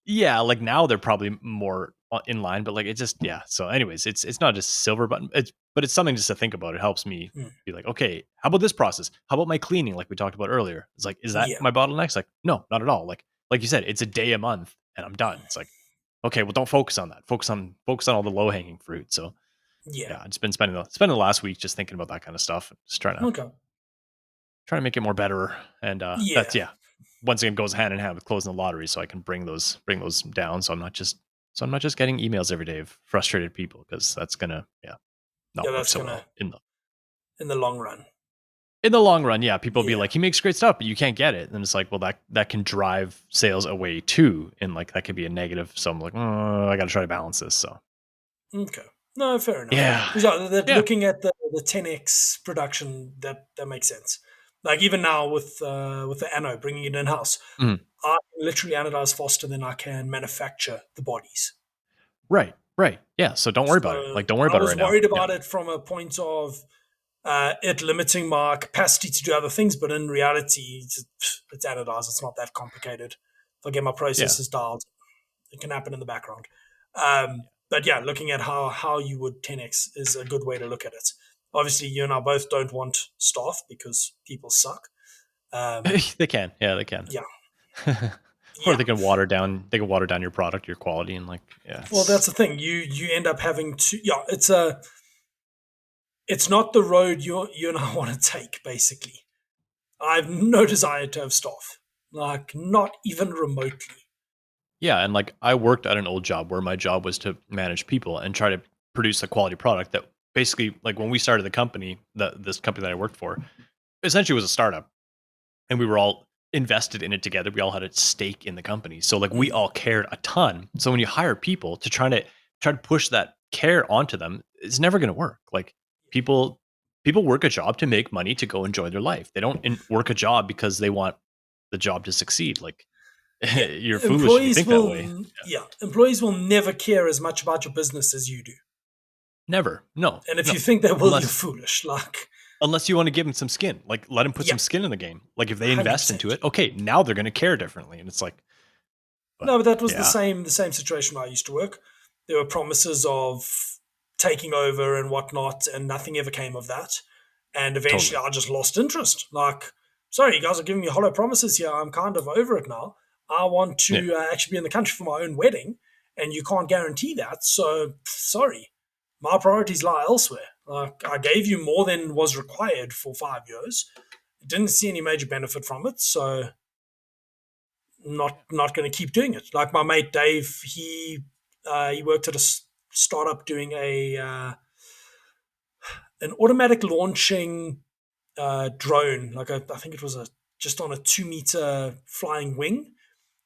yeah, like now they're probably more in line, but like it just yeah. So anyways, it's not just silver button. But it's something just to think about. It helps me Hmm. be like, okay, how about this process? How about my cleaning like we talked about earlier? It's like, is that Yeah. my bottlenecks? Like, no, not at all. Like you said, it's a day a month and I'm done. It's like, okay, well don't focus on that. Focus on all the low hanging fruit. So Yeah. yeah, I've just been spending the last week just thinking about that kind of stuff. Just Okay. trying to make it more better. And that's Yeah. yeah. Once again goes hand in hand with closing the lottery, so I can bring those down. So I'm not just getting emails every day of frustrated people because that's gonna Yeah. not work That's so gonna well in the in the long run. in the long run, yeah, people be Yeah. like, he makes great stuff, but you can't get it. And it's like, well, that can drive sales away too. And like, that could be a negative. So I'm like, oh, I got to try to balance this. So Okay. No, fair enough. yeah. Because yeah, that Yeah. looking at the 10x production, that makes sense. Like even now with the anode, bringing it in house, Mhm. I can literally anodize faster than I can manufacture the bodies. Right. Right. Yeah. So don't worry about it. So Like, don't worry I about it was right now. worried Yeah. about it from a point of it limiting my capacity to do other things, but in reality, it's anodized. It's not that complicated. If I get my Yeah. processes dialed, it can happen in the background. But yeah, looking at how you would 10x is a good way to look at it. Obviously, you and I both don't want staff because people suck. They can. Yeah, they can. Yeah, Or yeah. they can water down. They can water down your product, your quality, and like, yeah, Well, it's that's the thing. You end up having to. Yeah, it's not the road you and I want to take. Basically, I've no desire to have staff, like not even remotely. yeah. And like, I worked at an old job where my job was to manage people and try to produce a quality product that basically, like, when we started the company, this company that I worked for, essentially was a startup, and we were all invested in it together. We all had a stake in the company, so like, we Mm. all cared a ton. So when you hire people to try to push that care onto them, it's never going to work. Like, people people work a job to make money to go enjoy their life. They don't work a job because they want the job to succeed. Like, Yeah, you're foolish if you think that way. employees will never care as much about your business as you do. Never. No. And if No. you think they will, you're Unless foolish. Like, unless you want to give them some skin. Like, let them put yeah, some skin in the game. Like, if they invest into 100%. it, okay, now they're going to care differently. And it's like, but No, but that was yeah, the same situation where I used to work. There were promises of taking over and whatnot, and nothing ever came of that. And eventually, totally. I just lost interest. Like, sorry, you guys are giving me hollow promises here. I'm kind of over it now. I want Yeah. to actually be in the country for my own wedding, and you can't guarantee that. So, sorry, my priorities lie elsewhere. Like, I gave you more than was required for 5 years. Didn't see any major benefit from it, so not going to keep doing it. Like my mate Dave, he worked at a startup doing a an automatic launching drone. I think it was a just on a 2 meter flying wing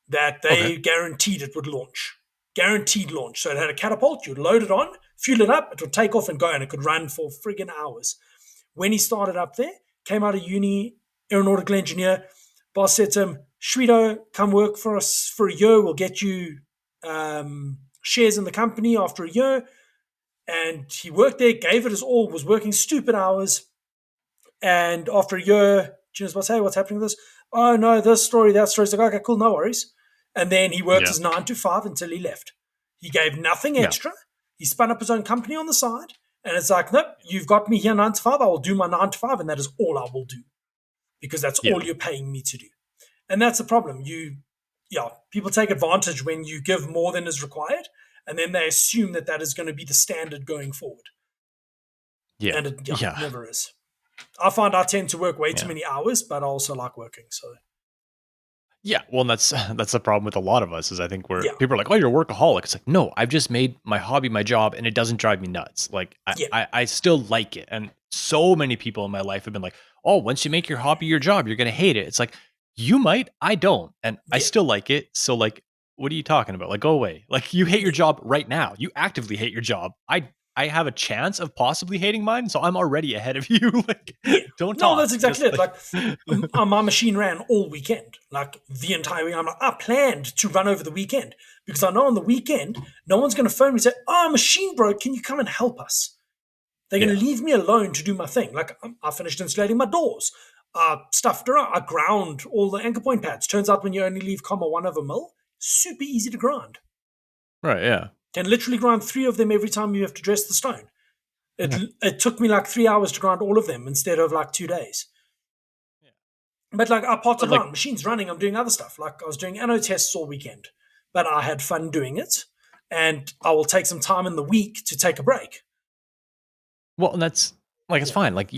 that Okay. they guaranteed it would launch. Guaranteed launch. So it had a catapult. You'd load it on, fuel it up, it would take off and go, and it could run for friggin' hours. When he started up there, came out of uni, aeronautical engineer. Boss said to him, Shwedo, come work for us for a year. We'll get you shares in the company after a year. And he worked there, gave it his all, was working stupid hours. And after a year, Junior's boss, hey, what's happening with this? Oh, no, this story, that story. He's like, okay, cool, no worries. And then he worked Yeah. his 9 to 5 until he left. He gave nothing Yeah. extra. He spun up his own company on the side. And it's like, nope, you've got me here 9 to 5. I will do my 9 to 5, and that is all I will do because that's Yeah. all you're paying me to do. And that's the problem. People take advantage when you give more than is required, and then they assume that that is going to be the standard going forward. Yeah. And it Yeah. never is. I find I tend to work way too Yeah. many hours, but I also like working. So Yeah. Well, and that's the problem with a lot of us is I think where yeah, people are like, oh, you're a workaholic. It's like, no, I've just made my hobby my job and it doesn't drive me nuts. Like, yeah, I still like it. And so many people in my life have been like, oh, once you make your hobby your job, you're going to hate it. It's like, you might, I don't. And I yeah, still like it. So like, what are you talking about? Like, go away. Like, you hate your yeah, job right now. You actively hate your job. I have a chance of possibly hating mine. So I'm already ahead of you. Like, yeah. don't No, that's talk. exactly Just it. like, Like my machine ran all weekend, like the entire week. I planned to run over the weekend because I know on the weekend no one's going to phone me and say, "Oh, machine broke. Can you come and help us?" They're going yeah. to leave me alone to do my thing. Like I finished insulating my doors. I stuffed around. I ground all the anchor point pads. Turns out when you only leave comma 1/1 mil, super easy to grind. Right. Yeah. Can literally grind 3 of them every time you have to dress the stone. Yeah. It took me like 3 hours to grind all of them instead of like 2 days. Yeah. But like I parked But like, around, machines running, I'm doing other stuff. Like I was doing anode tests all weekend, but I had fun doing it. And I will take some time in the week to take a break. well, and that's like, it's Yeah. fine. Like,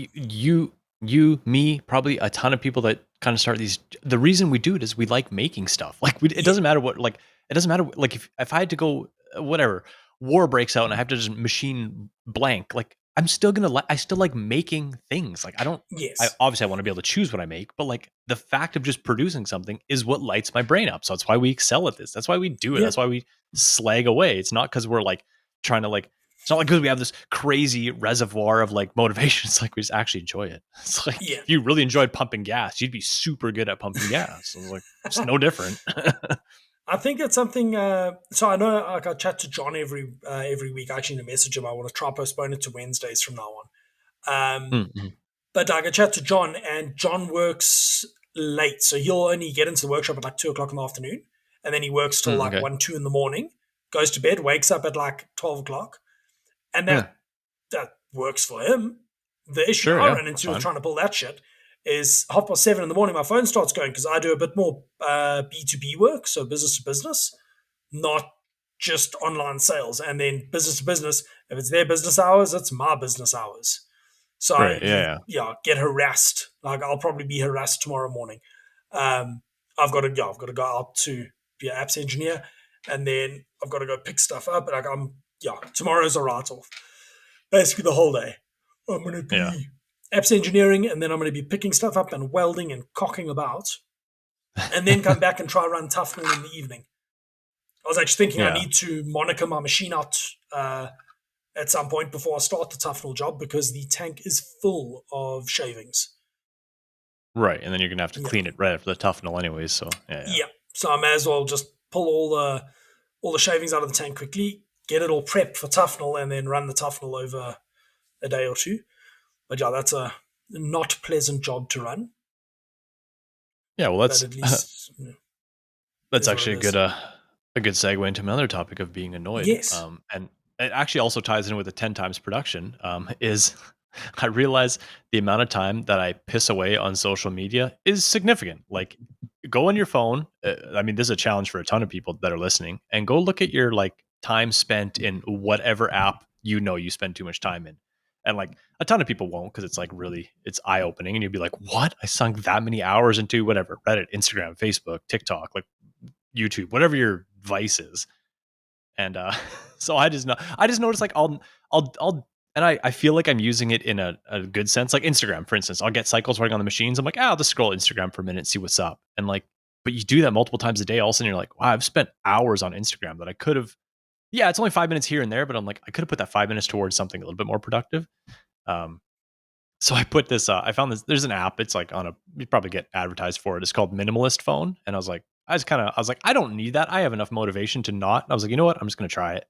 me, probably a ton of people that kind of start these. The reason we do it is we like making stuff. Like, it Yeah. doesn't matter what, like, it doesn't matter. Like, if I had to go, whatever, war breaks out and I have to just machine blank, like, I'm still gonna I still like making things. Like I Yes. obviously I want to be able to choose what I make, but like the fact of just producing something is what lights my brain up. So that's why we excel at this. That's why we do it. Yeah. That's why we slag away. It's not because we're like trying to like. It's not like because we have this crazy reservoir of like motivation. It's like we just actually enjoy it. It's like Yeah. if you really enjoyed pumping gas, you'd be super good at pumping gas. So it's like it's no different. I think it's something. So I know, like, I chat to John every week. I actually need to message him. I want to try and postpone it to Wednesdays from now on. Mm-hmm. But I can chat to John, and John works late, so he'll only get into the workshop at like 2 o'clock in the afternoon, and then he works till like Okay. 1, 2 in the morning. Goes to bed, wakes up at like 12 o'clock, and Yeah. that works for him. The issue Sure. I Yeah. run That's into with fine. trying to pull that shit is 7:30 in the morning. My phone starts going because I do a bit more B2B work, so business to business, not just online sales. And then business to business, if it's their business hours, it's my business hours. So Right. Yeah. get harassed. Like, I'll probably be harassed tomorrow morning. Um, I've got to go out to be an apps engineer, and then I've got to go pick stuff up. And like, tomorrow's a write off. Basically, the whole day, I'm going to Yeah. be apps engineering, and then I'm going to be picking stuff up and welding and cocking about, and then come back and try run Tufnell in the evening. I was actually thinking I Yeah. need to monitor my machine out at some point before I start the Tufnell job, because the tank is full of shavings. Right, and then you're gonna have to Yeah. clean it right after the Tufnell anyways. So yeah. Yeah. So I may as well just pull all the shavings out of the tank quickly, get it all prepped for Tufnell, and then run the Tufnell over a day or two. But yeah, that's a not pleasant job to run, Yeah, well, but at least that's is what actually it is. a good segue into another topic of being annoyed. Yes. And it actually also ties in with the 10 times production. Is I realize the amount of time that I piss away on social media is significant. Like, go on your phone. I mean, this is a challenge for a ton of people that are listening, and go look at your like time spent in whatever app you know you spend too much time in. And like a ton of people won't, because it's like really it's eye opening, and you'd be like, "What? I sunk that many hours into whatever Reddit, Instagram, Facebook, TikTok, like YouTube, whatever your vice is." And so I just noticed like I'll and I feel like I'm using it in a good sense. Like Instagram, for instance, I'll get cycles running on the machines. I'm like, I'll just scroll Instagram for a minute, see what's up. And like, but you do that multiple times a day, all of a sudden you're like, wow, I've spent hours on Instagram that I could have, yeah, it's only 5 minutes here and there, but I'm like, I could have put that 5 minutes towards something a little bit more productive. Um, so I put this, I found this, there's an app, it's like on you probably get advertised for it. It's called Minimalist Phone. And I was like, I don't need that. I have enough motivation to not. And I was like, you know what? I'm just going to try it.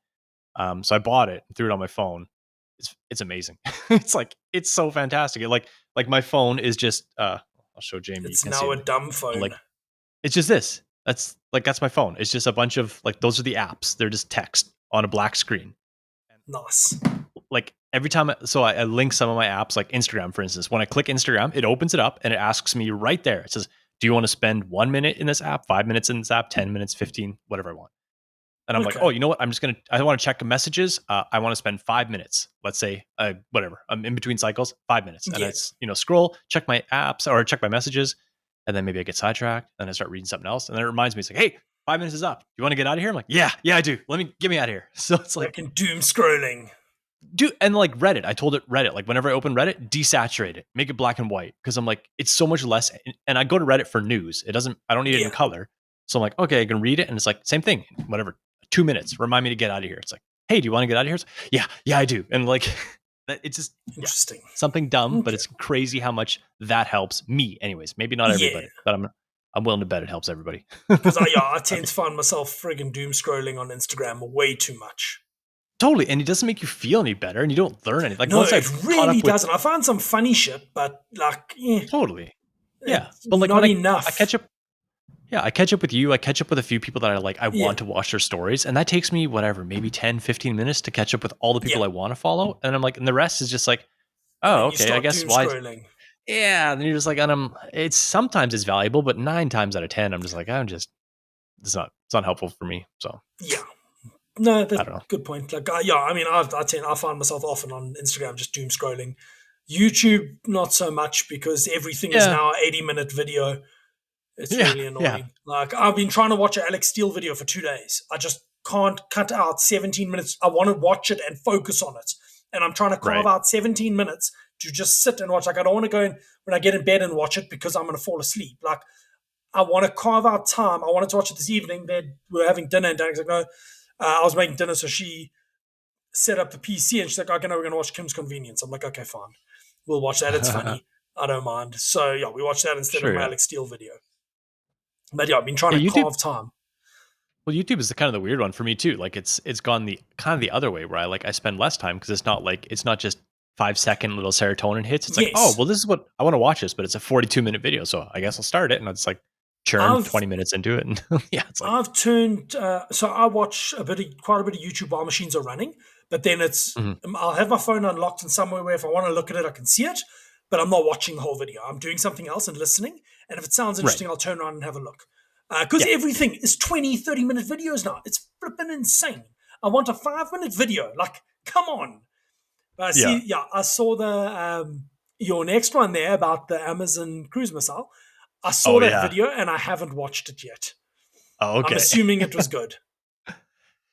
So I bought it and threw it on my phone. It's amazing. It's like, it's so fantastic. Like my phone is just, I'll show Jamie. You It's can see now a it. dumb But phone. like, it's just this. That's my phone. It's just a bunch of like, those are the apps. They're just text on a black screen. Nice. Like every time, so I link some of my apps, like Instagram, for instance. When I click Instagram, it opens it up and it asks me right there. It says, "Do you want to spend 1 minute in this app, 5 minutes in this app, 10 minutes, 15, whatever I want?" And I'm like, Okay. "Oh, you know what? I want to check messages. I want to spend 5 minutes. Let's say, whatever. I'm in between cycles, 5 minutes, and Yeah. it's scroll, check my apps or check my messages, and then maybe I get sidetracked, and I start reading something else, and then it reminds me, it's like, hey, 5 minutes is up. You want to get out of here? I'm like, yeah, I do. Get me out of here. So it's like, Fucking doom scrolling. dude, and like Reddit, I told it Reddit, like whenever I open Reddit, desaturate it, make it black and white, because I'm like, it's so much less. And I go to Reddit for news. I don't need it in Yeah. color. So I'm like, okay, I can read it, and it's like same thing, whatever. 2 minutes, remind me to get out of here. It's like, hey, do you want to get out of here? Yeah, I do. And like, it's just Interesting. something dumb, but Okay. it's crazy how much that helps me. Anyways, maybe not Yeah. everybody, but I'm willing to bet it helps everybody. Because I tend to find myself friggin' doom scrolling on Instagram way too much. Totally, and it doesn't make you feel any better, and you don't learn anything. Like No, once it I've caught really up with doesn't. I find some funny shit, but like, totally. Yeah, it's but like not when I enough. catch up, yeah, I catch up with you. I catch up with a few people that I Yeah. want to watch their stories, and that takes me whatever, maybe 10, 15 minutes to catch up with all the Yeah. people I want to follow. And I'm like, and the rest is just like, And oh, then you okay, I start guess doom why? scrolling. Yeah, and you're just like, and it's sometimes it's valuable, but 9 times out of 10, I'm just like, it's not helpful for me. So Yeah. No, I that's don't know. good point. Like, I mean, I find myself often on Instagram just doom scrolling. YouTube, not so much, because everything is Yeah, now 80-minute video. It's yeah, really yeah. annoying. Like, I've been trying to watch an Alex Steele video for 2 days. I just can't cut out 17 minutes. I want to watch it and focus on it. and I'm trying to carve Right. out 17 minutes to just sit and watch. Like, I don't want to go in when I get in bed and watch it because I'm going to fall asleep. Like, I want to carve out time. I wanted to watch it this evening. Then we were having dinner, and Danny's like, no, I was making dinner, so she set up the PC, and she's like, okay, no, we're going to watch Kim's Convenience. I'm like, okay, fine. We'll watch that. It's funny. I don't mind. So, yeah, we watched that instead of Sure. my Yeah. Alex Steele video. But, yeah, I've been trying Yeah, to YouTube. carve time. Well, YouTube is the kind of the weird one for me too. Like it's gone the kind of the other way where I spend less time because it's not just 5-second little serotonin hits. It's like, oh, Yes. well, this is what I want to watch this, but it's a 42-minute video, so I guess I'll start it, and it's like churn I've 20 minutes into it, and yeah, it's like, I've turned so I watch quite a bit of YouTube while machines are running, but then mhm, I'll have my phone unlocked in somewhere where if I want to look at it, I can see it, but I'm not watching the whole video. I'm doing something else and listening, and if it sounds right, interesting, I'll turn around and have a look. Because yeah, everything is 20, 30-minute videos now. It's flipping insane. I want a 5-minute video. Like, come on. But yeah. I saw your next one there about the Amazon cruise missile. I saw Oh that yeah. video and I haven't watched it yet. Oh, I'm okay. assuming it was good.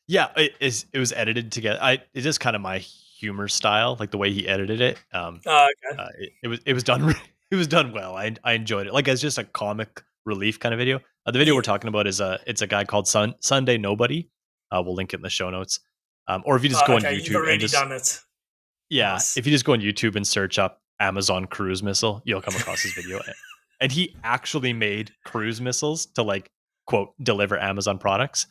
Yeah, it was edited together. It's just kind of my humor style, like the way he edited it. Okay. It was done it was done well. I enjoyed it. Like as just a comic relief kind of video. The video we're Yeah. talking about is it's a guy called Sunday Nobody. We'll link it in the show notes. Or if you just go on Okay, you've YouTube and already just done it. yeah, Nice. if you just go on YouTube and search up Amazon cruise missile, you'll come across his video. And he actually made cruise missiles to like quote deliver Amazon products.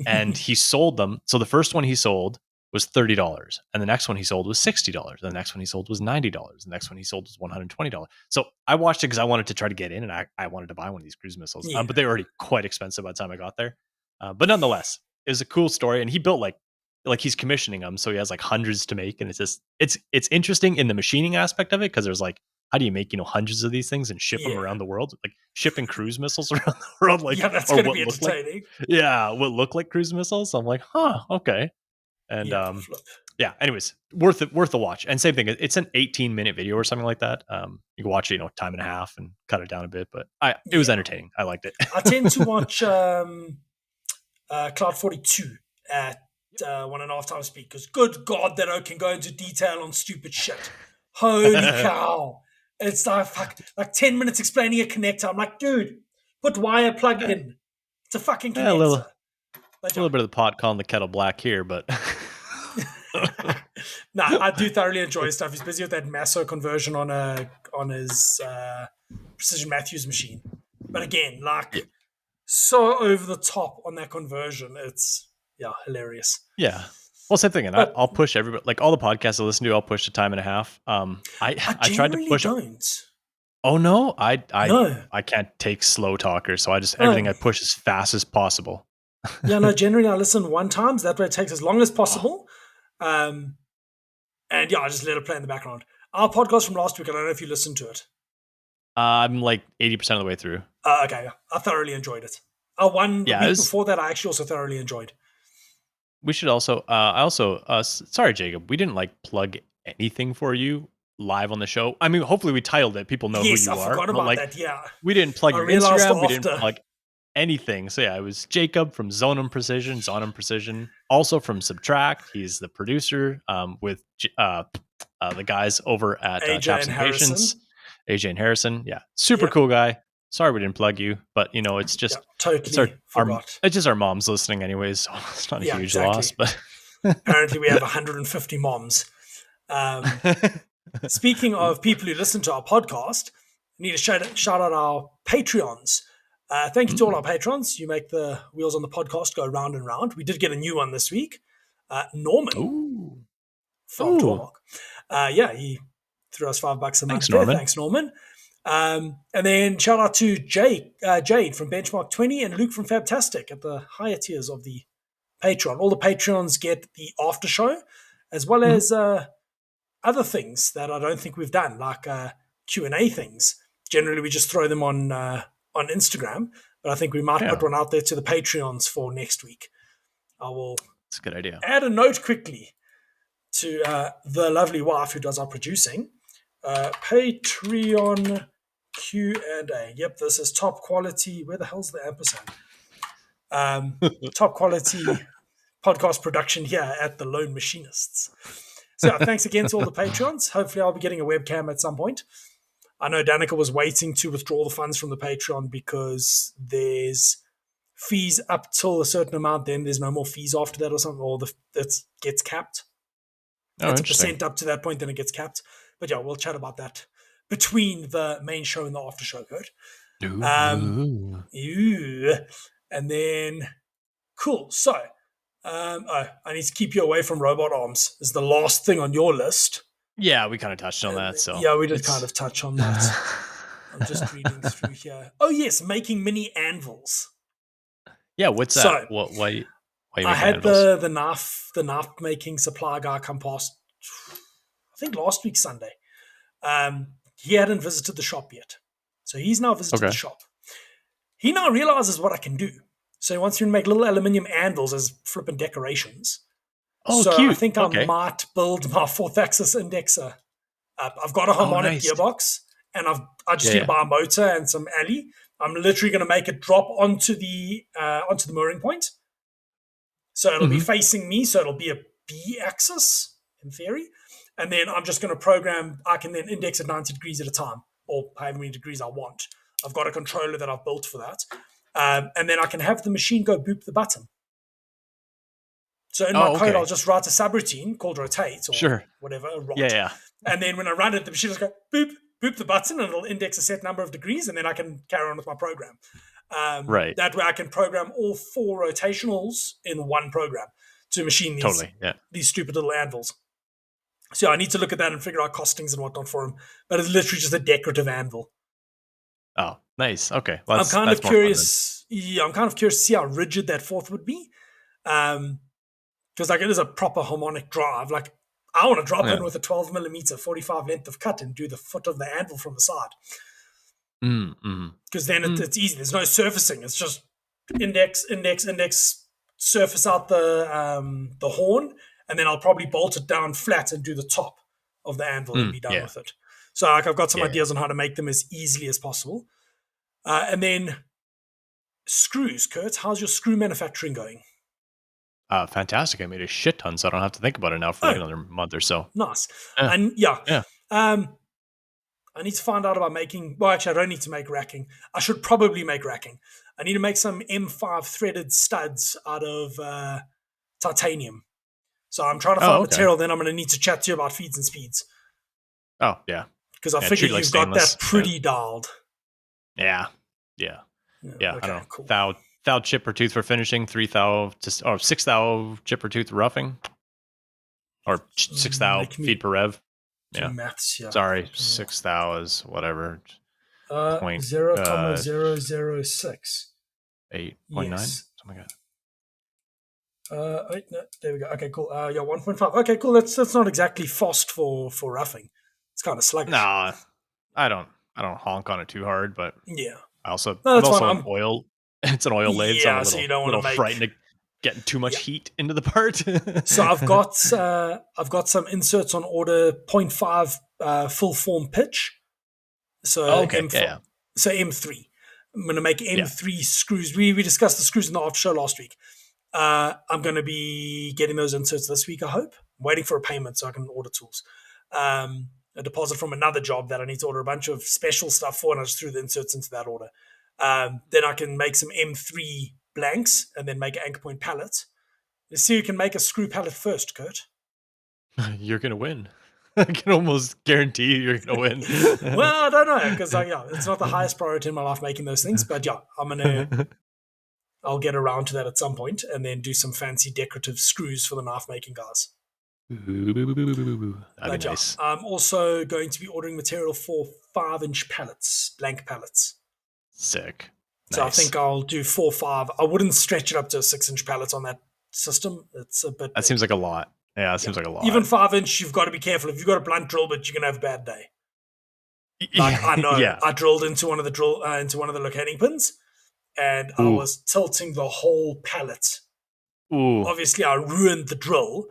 And he sold them. So the first one he sold was $30, and the next one he sold was $60. The next one he sold was $90. The next one he sold was $120. So I watched it because I wanted to try to get in, and I wanted to buy one of these cruise missiles. Yeah. But they were already quite expensive by the time I got there. But nonetheless, it was a cool story, and he built like he's commissioning them, so he has like hundreds to make, and it's interesting in the machining aspect of it because there's like how do you make hundreds of these things and ship them Yeah. around the world, like shipping cruise missiles around the world, like Yeah, that's or going to what be look like entertaining. what look like cruise missiles. So I'm like, huh, okay, and Yeah, flip. yeah. Anyways, worth a watch. And same thing, it's an 18-minute video or something like that. You can watch it, time and a half and cut it down a bit, but it was Yeah. entertaining. I liked it. I tend to watch Cloud 42 at 1.5 times speed because good God, that I can go into detail on stupid shit. Holy cow. It's like 10 minutes explaining a connector. I'm like, dude, put wire plug in. It's a fucking Yeah, a little connector. But bit of the pot calling the kettle black here, but Nah, I do thoroughly enjoy his stuff. He's busy with that Masso conversion on his Precision Matthews machine. But again, yeah. so over the top on that conversion. It's hilarious. Yeah. Well, same thing, and But I'll push everybody. Like all the podcasts I listen to, I'll push to time and a half. I I tried to generally push. don't. Oh no, No. I can't take slow talkers, so I just Oh. everything I push as fast as possible. Yeah, no, generally I listen one time. So that way it takes as long as possible. And I just let it play in the background. Our podcast from last week, I don't know if you listened to it. I'm like 80% of the way through. Okay, I thoroughly enjoyed it. One Yeah, week before that, I actually also thoroughly enjoyed. we should also. Sorry, Jacob, we didn't like plug anything for you live on the show. I mean, hopefully we titled it. People know Yes, who you I are. forgot but, about like, that. Yeah, we didn't plug I your realized Instagram. We didn't after. plug anything. So yeah, it was Jacob from Zonum Precision, also from Subtract. He's the producer with the guys over at AJ Chaps and and Harrison. Patience, AJ and Harrison. Yeah, super Yep. cool guy. Sorry we didn't plug you, but it's just Totally forgot. it's just our moms listening anyways, so it's not a Yeah, huge exactly. loss. But Apparently, we have 150 moms. Speaking of people who listen to our podcast, we need to shout out our Patreons. Thank you to all our patrons. You make the wheels on the podcast go round and round. We did get a new one this week. Norman Ooh, from Torhawk. He threw us $5 a month. Thanks, there. Norman. Thanks, Norman. And then shout out to Jade from Benchmark 20 and Luke from Fabtastic at the higher tiers of the Patreon. All the Patreons get the after show as well as other things that I don't think we've done, like Q&A things. Generally, we just throw them on Instagram, but I think we might put one out there to the Patreons for next week. I will. That's a good idea. Add a note quickly to the lovely wife who does our producing. Patreon Q&A. Yep, this is top quality. Where the hell's the ampersand? Top quality podcast production here at the Lone Machinists. So yeah, thanks again to all the Patreons. Hopefully I'll be getting a webcam at some point. I know Danica was waiting to withdraw the funds from the Patreon because there's fees up till a certain amount, then there's no more fees after that or something, or that gets capped. Oh, It's a interesting. percent up to that point, then it gets capped. But yeah, we'll chat about that between the main show and the after show, Curt. Ooh. And then, cool. So, I need to keep you away from robot arms is the last thing on your list. Yeah, we kind of touched on that. So yeah, we did kind of touch on that. I'm just reading through here. Oh yes, making mini anvils. Yeah, what's that? So, Why you I had anvils? the knife making supply guy come past, I think last week Sunday. He hadn't visited the shop yet. So he's now visited the shop. He now realizes what I can do. So he wants me to make little aluminium anvils as flippin' decorations. Oh, so cute. I think I might build my fourth axis indexer up. I've got a harmonic gearbox, and I just need to buy a motor and some alley. I'm literally going to make it drop onto the mooring point. So it'll be facing me, so it'll be a B axis in theory. And then I'm just going to program, I can then index at 90 degrees at a time, or however many degrees I want. I've got a controller that I've built for that. And then I can have the machine go boop the button. So in my code, I'll just write a subroutine called rotate or whatever, rot. Yeah. And then when I run it, the machine will go boop, boop the button, and it'll index a set number of degrees, and then I can carry on with my program. That way I can program all 4 rotationals in one program to machine these stupid little anvils. So I need to look at that and figure out costings and whatnot for them. But it's literally just a decorative anvil. Oh, nice. Okay. Well, I'm kind of curious. Yeah, I'm kind of curious to see how rigid that fourth would be. Because like it is a proper harmonic drive. Like I want to drop in with a 12 millimeter 45 length of cut and do the foot of the anvil from the side. Because then it's easy. There's no surfacing. It's just index, surface out the horn, and then I'll probably bolt it down flat and do the top of the anvil and be done with it. So like I've got some ideas on how to make them as easily as possible. And then screws, Curt. How's your screw manufacturing going? Fantastic. I made a shit ton, so I don't have to think about it now for like another month or so. Nice. And I need to find out about making... Well, actually, I don't need to make racking. I should probably make racking. I need to make some M5 threaded studs out of titanium. So I'm trying to find material, then I'm going to need to chat to you about feeds and speeds. Oh, yeah. Because I figured you've got that pretty dialed. Yeah. Okay, I don't know. Cool. Thou chipper tooth for finishing, 6 thou chipper tooth roughing, or 6 thou feet per rev. Yeah. Maths, Sorry, 6 thou is whatever. 0.006. 8.9. Something like that. Wait, no, there we go. Okay, cool. 1.5. Okay, cool. That's not exactly fast for roughing. It's kind of sluggish. Nah, I don't honk on it too hard, but I'm also an oil. It's an oil lathe, so I'm so you don't want to make frightened of getting too much heat into the part. So I've got some inserts on order 0.5 full form pitch. So so M3. I'm going to make M3 screws. We discussed the screws in the after show last week. I'm going to be getting those inserts this week, I hope. I'm waiting for a payment so I can order tools. A deposit from another job that I need to order a bunch of special stuff for, and I just threw the inserts into that order. Then I can make some M3 blanks and then make an anchor point pallet. Let's see who can make a screw pallet first, Curt. You're going to win. I can almost guarantee you're going to win. Well, I don't know, because it's not the highest priority in my life making those things, but I'll get around to that at some point and then do some fancy decorative screws for the knife making guys. That'd be nice. I'm also going to be ordering material for 5-inch pallets, blank pallets. Sick. So nice. I think I'll do 4-5. I wouldn't stretch it up to a 6-inch pallet on that system. It's a bit. That seems like a lot. Yeah, seems like a lot. Even 5-inch, you've got to be careful. If you've got a blunt drill bit, you're gonna have a bad day. Like I know, I drilled into one of the locating pins, and I was tilting the whole pallet. Ooh. Obviously, I ruined the drill.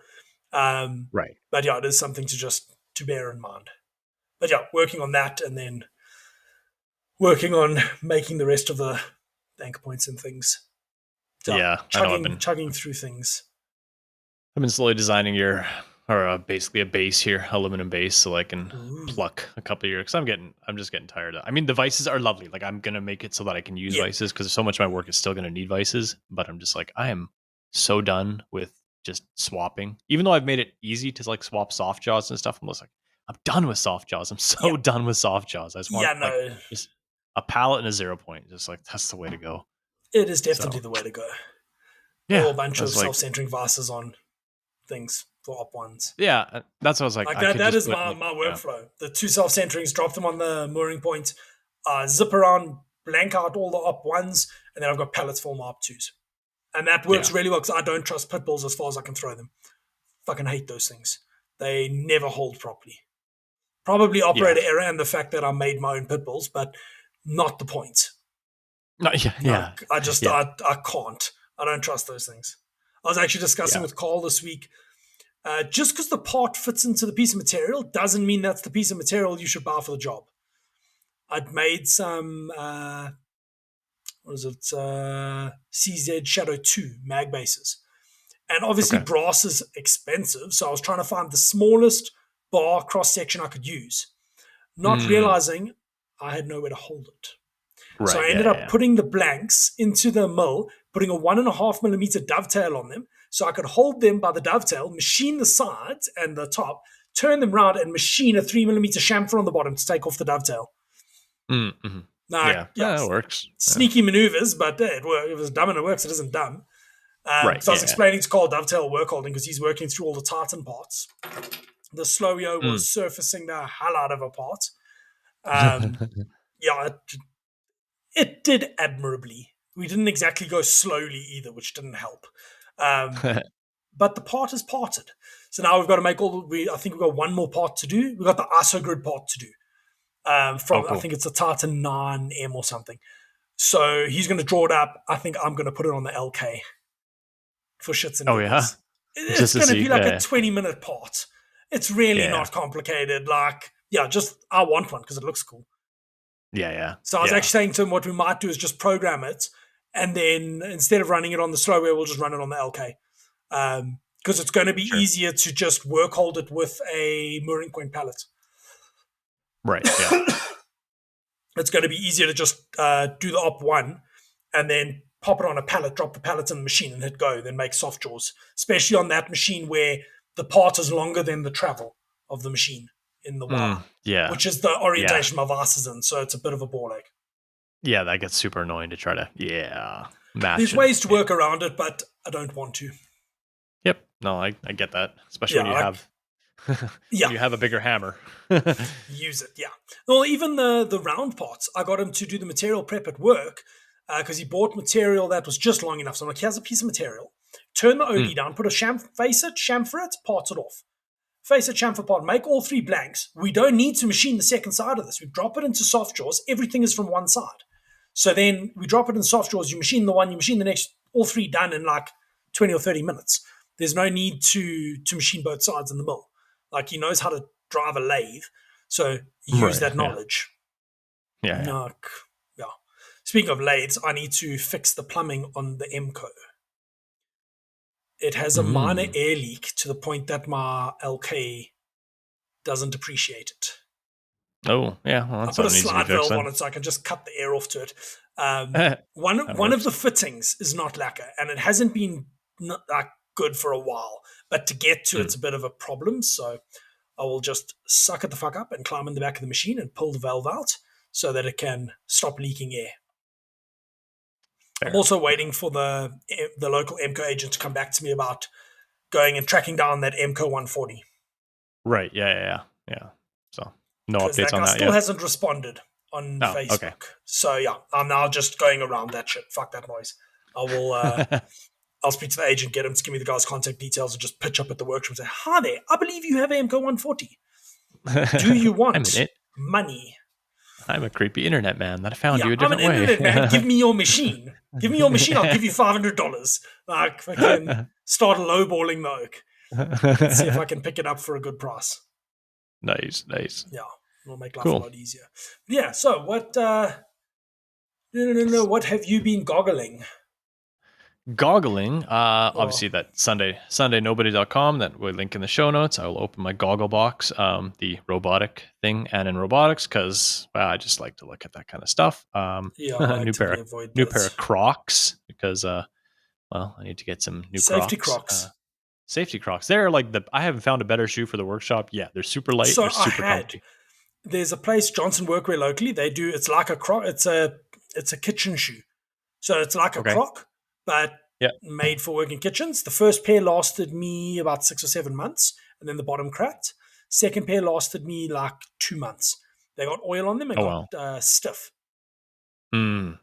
Right. But it is something to bear in mind. But working on that, and then working on making the rest of the anchor points and things. So chugging through things. I've been slowly designing your or basically a base here, aluminum base, so I can Ooh. pluck a couple of years. Because I'm just getting tired of. I mean, the vices are lovely. Like I'm gonna make it so that I can use Yeah. vices because so much of my work is still gonna need vices. But I'm just like I am so done with just swapping. Even though I've made it easy to like swap soft jaws and stuff, I'm just like I'm done with soft jaws. I'm Yeah. so done with soft jaws. I just want Yeah, like no, just a pallet and a 0 point. Just like that's the way to go. it is definitely So the way to go. yeah, Or a bunch of that's like self-centering vices on things for op ones. yeah, that's what I was like. Like I that could that just is put my like my yeah, workflow. The two self-centerings, drop them on the mooring point, zip around, blank out all the op ones, and then I've got pallets for my op twos. And that works yeah, really well because I don't trust pit bulls as far as I can throw them. Fucking hate those things. They never hold properly. Probably yeah. operator error and the fact that I made my own pit bulls, but not the point. No, yeah, yeah, Like I just yeah, I can't. I don't trust those things. I was actually discussing yeah. with Carl this week. Just because the part fits into the piece of material doesn't mean that's the piece of material you should buy for the job. I'd made some what is it? CZ Shadow 2 mag bases. And obviously Okay. brass is expensive, so I was trying to find the smallest bar cross section I could use, not Mm, realizing I had nowhere to hold it. So right. I Yeah, ended yeah, up yeah. putting the blanks into the mill, putting a 1.5 millimeter dovetail on them so I could hold them by the dovetail, machine the sides and the top, turn them round and machine a 3 millimeter chamfer on the bottom to take off the dovetail. Mm-hmm. Now, Yeah, yeah, that works. Yeah. sneaky maneuvers, but it worked. It was dumb and it works. It isn't dumb. Right. Because I was Yeah, explaining to Carl dovetail work holding because he's working through all the Titan parts. The slow-yo yeah. was surfacing the hell out of a part. Um, Mm. yeah, it did admirably. We didn't exactly go slowly either, which didn't help. Um, but the part is parted. So now we've got to make I think we've got one more part to do. We've got the ISO grid part to do. Oh, From I cool. think it's a Titan 9M or something. So he's going to draw it up. I think I'm going to put it on the LK for shits and Oh, yeah. giggles. It's Just to going to see. be like a Yeah, 20-minute part. It's really yeah, not complicated. Like, yeah, just I want one because it looks cool. yeah, yeah, So I was yeah. actually saying to him, what we might do is just program it, and then instead of running it on the slow way, we'll just run it on the LK. Because it's going to be Sure. easier to just work hold it with a mooring point pallet. Right. Yeah. It's going to be easier to just do the op one and then pop it on a pallet, drop the pallet in the machine and hit go, then make soft jaws, especially on that machine where the part is longer than the travel of the machine in the wire, Yeah. which is the Yeah. orientation my vice is in. So it's a bit of a ball ache. Yeah. That gets super annoying to try to match There's and ways to yeah. work around it, but I don't want to. Yep. No, I get that, especially Yeah, when you like, have when yeah, you have a bigger hammer. use it. Yeah. Well, even the round parts, I got him to do the material prep at work because he bought material that was just long enough. So I'm like, here's a piece of material. Turn the OD Mm, down, put a face it, chamfer it, parts it off. Face it, chamfer part, make all three blanks. We don't need to machine the second side of this. We drop it into soft jaws. Everything is from one side. So then we drop it in soft jaws. You machine the one, you machine the next, all three done in like 20 or 30 minutes. There's no need to machine both sides in the mill. Like he knows how to drive a lathe. So use right. that Yeah. knowledge. Yeah. Yeah. Like, yeah. Speaking of lathes, I need to fix the plumbing on the MCO. It has a minor Mm. air leak to the point that my LK doesn't appreciate it. Oh, yeah. Well, I that's put a something that needs to be slide fixed valve then. on it so I can just cut the air off to it. That One of works. the fittings is not lacquer, and it hasn't been like good for a while. But to get to it's Mm, a bit of a problem. So I will just suck it the fuck up and climb in the back of the machine and pull the valve out so that it can stop leaking air. I'm fair. also Yeah. waiting for the local MCO agent to come back to me about going and tracking down that MCO 140 Right. Yeah. Yeah. Yeah. Yeah. So no because updates that on guy that still yet. hasn't responded on Oh, okay. Facebook. So yeah, I'm now just going around that shit. Fuck that noise. I will. I'll speak to the agent, get him to give me the guy's contact details, and just pitch up at the workshop and say, "Hi there, I believe you have a MCO 140. Do you I'm in want it. money?" I'm a creepy internet man that found Yeah, you a I'm an different way. internet man. Give me your machine. Give me your machine. I'll give you $500. Like, I can start lowballing the oak and see if I can pick it up for a good price. Nice, nice. Yeah, it'll make life a Cool. lot easier. Yeah. So what? No. What have you been goggling? Goggling, Oh, obviously that sundaynobody.com that we link in the show notes. I will open my goggle box, the robotic thing, and in robotics, because I just like to look at that kind of stuff. yeah, I New pair actively of avoid new pair that. of Crocs because well, I need to get some new Safety Crocs. Crocs. Safety Crocs. They're like I haven't found a better shoe for the workshop yet. They're super light. So They're super comfy. there's a place, Johnson Workwear locally. They do, it's like a croc, it's a kitchen shoe. So it's like a Okay. croc, but Yeah. made for working kitchens. The first pair lasted me about 6 or 7 months, and then the bottom cracked. Second pair lasted me like 2 months. They got oil on them and Oh got wow. stiff. Mm.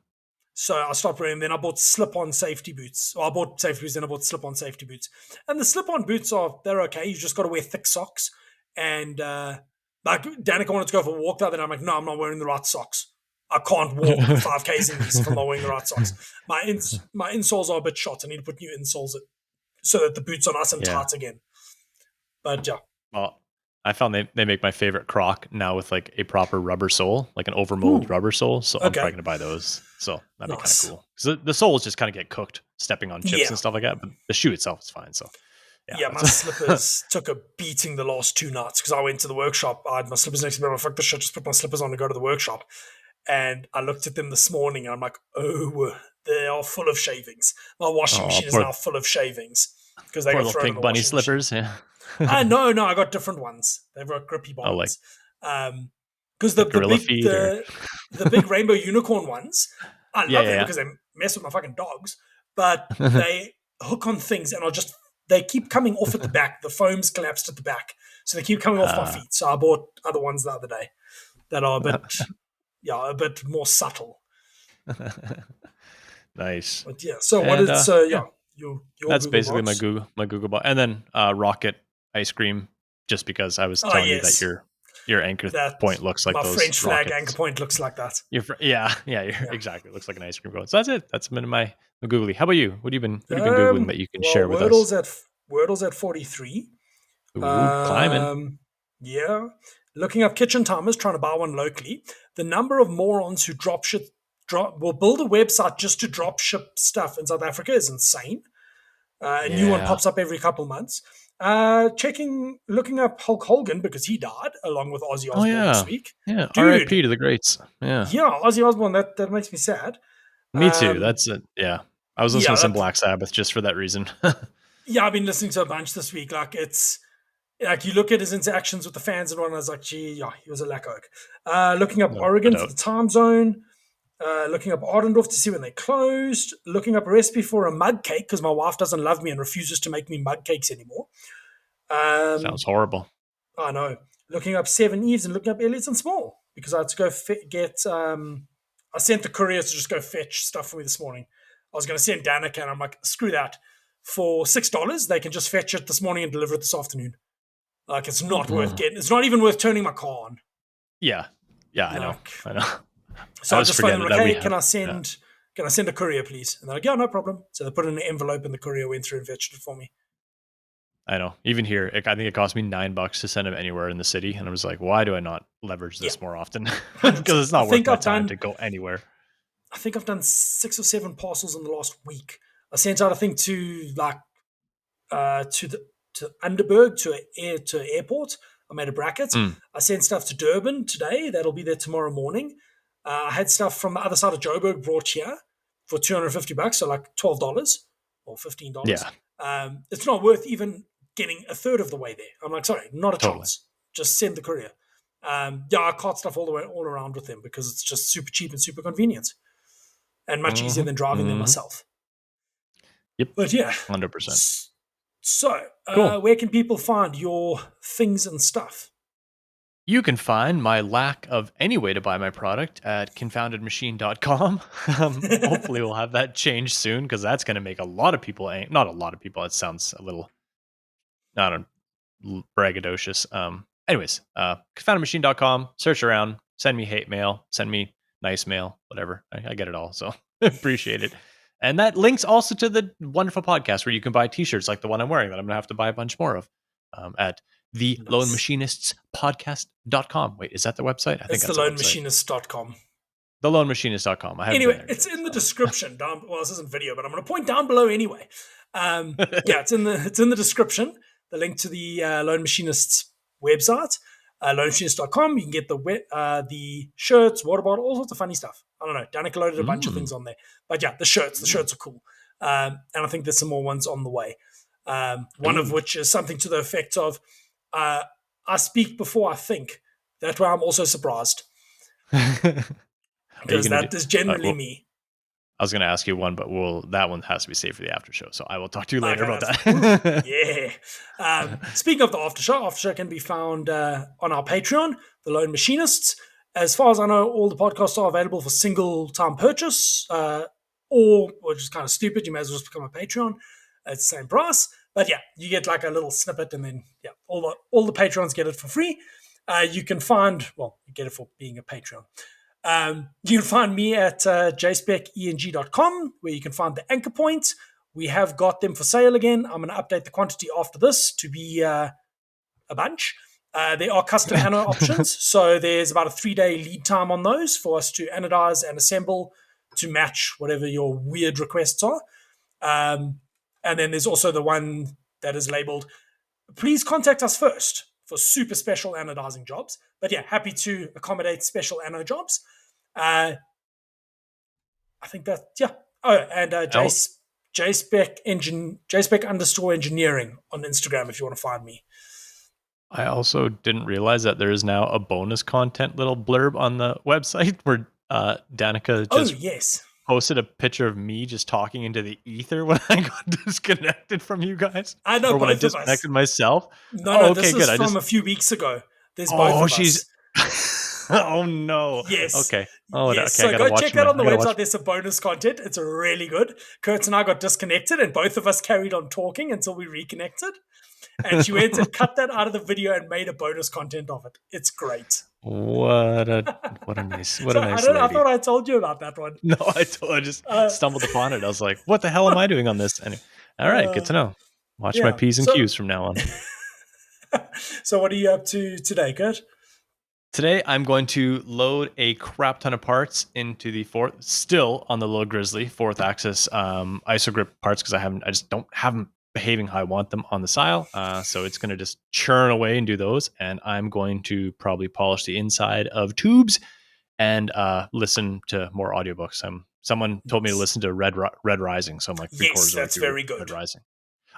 So I stopped wearing them. Then I bought slip-on safety boots. Or I bought safety boots, then I bought slip-on safety boots. And the slip-on boots they're okay. You just got to wear thick socks. And like Danica wanted to go for a walk the other day. I'm like, no, I'm not wearing the right socks. I can't walk 5Ks in these if I'm not wearing the right socks. My insoles are a bit shot. I need to put new insoles in so that the boots are nice and Yeah. tight again. But yeah. Well, I found they make my favorite Croc now with like a proper rubber sole, like an overmold Ooh, rubber sole. So I'm probably okay. gonna buy those. So that'd be kind of Nice. cool because the soles just kind of get cooked stepping on chips Yeah. and stuff like that. But the shoe itself is fine. So yeah, Yeah, my that's slippers took a beating the last 2 nights because I went to the workshop. I had my slippers next to me. I'm like, fuck this shit, just put my slippers on and go to the workshop. And I looked at them this morning and I'm like, oh, they are full of shavings. My washing oh machine is poor now full of shavings because they poor got little thrown in pink the bunny washing machine. slippers. Yeah. No, I got different ones. They've got grippy Oh, like bottoms. Because like gorilla feet or the big rainbow unicorn ones, I yeah, love them yeah, because they mess with my fucking dogs, but yeah. they hook on things and they keep coming off at the back. The foam's collapsed at the back, so they keep coming off my uh, feet. So I bought other ones the other day that are a bit more subtle. nice. But yeah, so what And is yeah, your that's Google basically box? My Google Bot, and then Rocket ice cream. Just because I was Oh telling you that yes, your anchor that point looks like my those French flag anchor rockets. point looks like that. Yeah, you're Yeah. exactly. It looks like an ice cream cone. So that's it. That's been my googly. How about you? What have you been googling Um. that you can Well, share with us? Wordle's at 43. Ooh, climbing. Um. Yeah. Looking up kitchen timers, trying to buy one locally. The number of morons who will build a website just to drop ship stuff in South Africa is insane. A new one Yeah. pops up every couple of months. Looking up Hulk Hogan because he died along with Ozzy Oh Osbourne this yeah. week. Yeah. Dude, R.I.P. to the greats. Yeah. yeah, Ozzy Osbourne. That makes me sad. Me too. Um, That's it. Yeah. I was listening yeah, to some Black Sabbath just for that reason. yeah. I've been listening to a bunch this week. Like it's like you look at his interactions with the fans and one. I was like, gee, yeah, he was a lack oak. Looking up No Oregon for doubt. the time zone. Looking up Ardendorf to see when they closed. Looking up a recipe for a mug cake because my wife doesn't love me and refuses to make me mug cakes anymore. Sounds Um, horrible. I know. Looking up Seven Eves and looking up Elliot and Small because I had to go get. I sent the courier to just go fetch stuff for me this morning. I was going to send Danica, and I'm like, screw that. For $6, they can just fetch it this morning and deliver it this afternoon. Like, it's not worth Mm. getting. It's not even worth turning my car on. Yeah. Yeah, I know. Like, I know. I so I was just phoned them forgetting like, that we hey, have. can I Yeah. send? Can I send a courier, please? And they're like, yeah, no problem. So they put it in an envelope, and the courier went through and fetched it for me. I know. Even here, I think it cost me $9 to send him anywhere in the city, and I was like, "Why do I not leverage Yeah, this more often? 100%. Because it's not worth my time to go anywhere." I think I've done 6 or 7 parcels in the last week. I sent out, I think, to like to Underberg to airport. I made a bracket. Mm, I sent stuff to Durban today. That'll be there tomorrow morning. I had stuff from the other side of Joburg brought here for $250, so like $12 or $15. yeah, It's not worth even getting a third of the way there. I'm like, sorry, not a totally. chance. Just send the courier. Yeah, I cart stuff all around with them because it's just super cheap and super convenient and much easier Hmm. than driving them Hmm. myself. Yep, But yeah, 100%. so Cool. where can people find your things and stuff? You can find my lack of any way to buy my product at confoundedmachine.com. Hopefully, we'll have that change soon because that's going to make a lot of people, not a lot of people, it sounds a little, I don't braggadocious. Anyways, confoundedmachine.com, search around, send me hate mail, send me nice mail, whatever. I get it all. So appreciate it. And that links also to the wonderful podcast where you can buy t-shirts like the one I'm wearing that I'm going to have to buy a bunch more of at the Lone Nice. Machinists podcast.com. Wait, is that the website? I think It's the that's the lone website. machinist.com. TheLoneMachinist.com. I haven't been Anyway, there it's yet, in the so. description down. Well, this isn't video, but I'm going to point down below anyway. Yeah, it's in the description. The link to the Lone Machinist's website, lonemachinist.com. You can get the shirts, water bottle, all sorts of funny stuff. I don't know. Danica loaded a bunch of things on there, but yeah, the shirts are cool, and I think there's some more ones on the way. One of which is something to the effect of, "I speak before I think." That way, I'm also surprised because that is generally me. I was going to ask you one, but that one has to be saved for the after show. So I will talk to you later about that. Yeah. Speaking of the after show can be found on our Patreon, The Lone Machinists. As far as I know, all the podcasts are available for single time purchase, or which is kind of stupid. You may as well just become a Patreon. It's the same price. But yeah, you get like a little snippet, and then all the Patreons get it for free. You can find, you get it for being a Patreon. You can find me at jspeceng.com, where you can find the anchor point. We have got them for sale again. I'm going to update the quantity after this to be a bunch. There are custom anode options, so there's about a 3-day lead time on those for us to anodize and assemble to match whatever your weird requests are. And then there's also the one that is labeled, "Please contact us first" for super special anodizing jobs. But yeah, happy to accommodate special anode jobs. I think that, yeah. Oh, and JSpec _ engineering on Instagram if you want to find me. I also didn't realize that there is now a bonus content little blurb on the website where Danica just posted a picture of me just talking into the ether when I got disconnected from you guys. I know, or when I disconnected myself. No, this is from a few weeks ago. There's both of us. Oh no! Yes. Okay. Oh, yes. Okay. So go check that on the website. There's some bonus content. It's really good. Curt and I got disconnected, and both of us carried on talking until we reconnected. And she went and cut that out of the video and made a bonus content of it. It's great. What a nice lady. I thought I told you about that one. No, I just stumbled upon it. I was like, what the hell am I doing on this? Anyway, all right, good to know. Watch my P's and Q's from now on. So what are you up to today, Curt? Today, I'm going to load a crap ton of parts into the still on the Load Grizzly 4th axis iso grip parts because I just don't have them behaving how I want them on the Sile. So it's going to just churn away and do those. And I'm going to probably polish the inside of tubes and listen to more audiobooks. Someone told me to listen to Red Rising. So I'm like, yes, that's very good. Red Rising.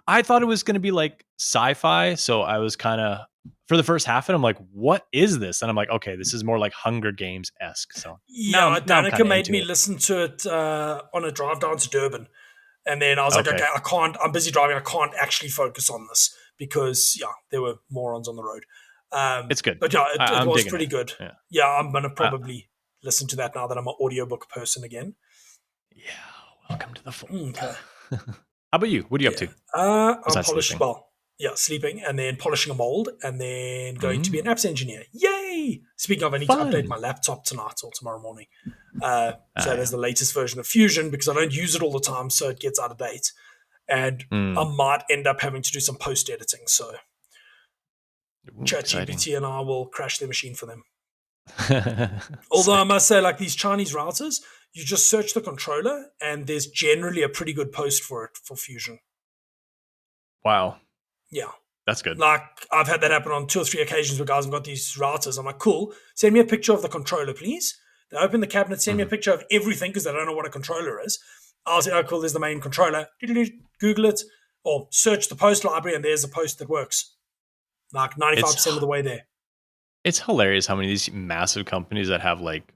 I thought it was going to be like sci-fi. So I was kind of, for the first half of it, I'm like, what is this? And I'm like, okay, this is more like Hunger Games-esque. So yeah, Danica made me listen to it on a drive down to Durban. And then I was like, okay, I'm busy driving. I can't actually focus on this because, there were morons on the road. It's good. But yeah, it was pretty good. Yeah, I'm going to probably listen to that now that I'm an audiobook person again. Yeah, welcome to the fold. Okay. How about you? What are you up to? I'm polishing. Sleeping and then polishing a mold and then going to be an apps engineer. Yay! Speaking of, I need to update my laptop tonight or tomorrow morning. So there's the latest version of Fusion because I don't use it all the time, so it gets out of date. And I might end up having to do some post editing. So ChatGPT and I will crash their machine for them. Although I must say, like these Chinese routers, you just search the controller and there's generally a pretty good post for it for Fusion. Wow. Yeah. That's good. Like, I've had that happen on 2 or 3 occasions where guys have got these routers. I'm like, cool, send me a picture of the controller, please. They open the cabinet, send me a picture of everything because they don't know what a controller is. I'll say, oh, cool, there's the main controller. Google it or search the post library and there's a post that works. Like 95% of the way there. It's hilarious how many of these massive companies that have like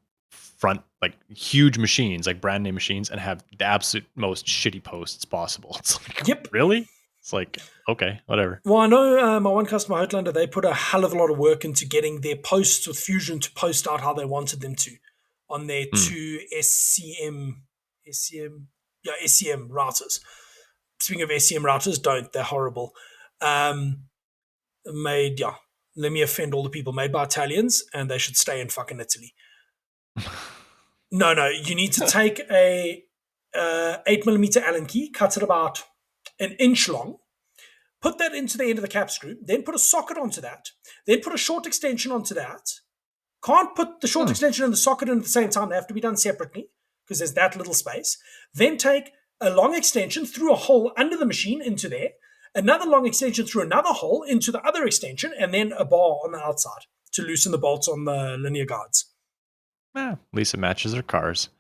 huge machines, like brand name machines, and have the absolute most shitty posts possible. It's like, yep. Really? It's like, okay, whatever. Well, I know my one customer, Outlander, they put a hell of a lot of work into getting their posts with Fusion to post out how they wanted them to on their 2 SCM routers. Speaking of SCM routers, they're horrible. Let me offend all the people, made by Italians, and they should stay in fucking Italy. No, you need to take a 8mm Allen key, cut it about an inch long, put that into the end of the cap screw, then put a socket onto that, then put a short extension onto that, Can't put the short extension and the socket in at the same time. They have to be done separately because there's that little space. Then take a long extension through a hole under the machine into there, another long extension through another hole into the other extension, and then a bar on the outside to loosen the bolts on the linear guides. At least it matches their cars.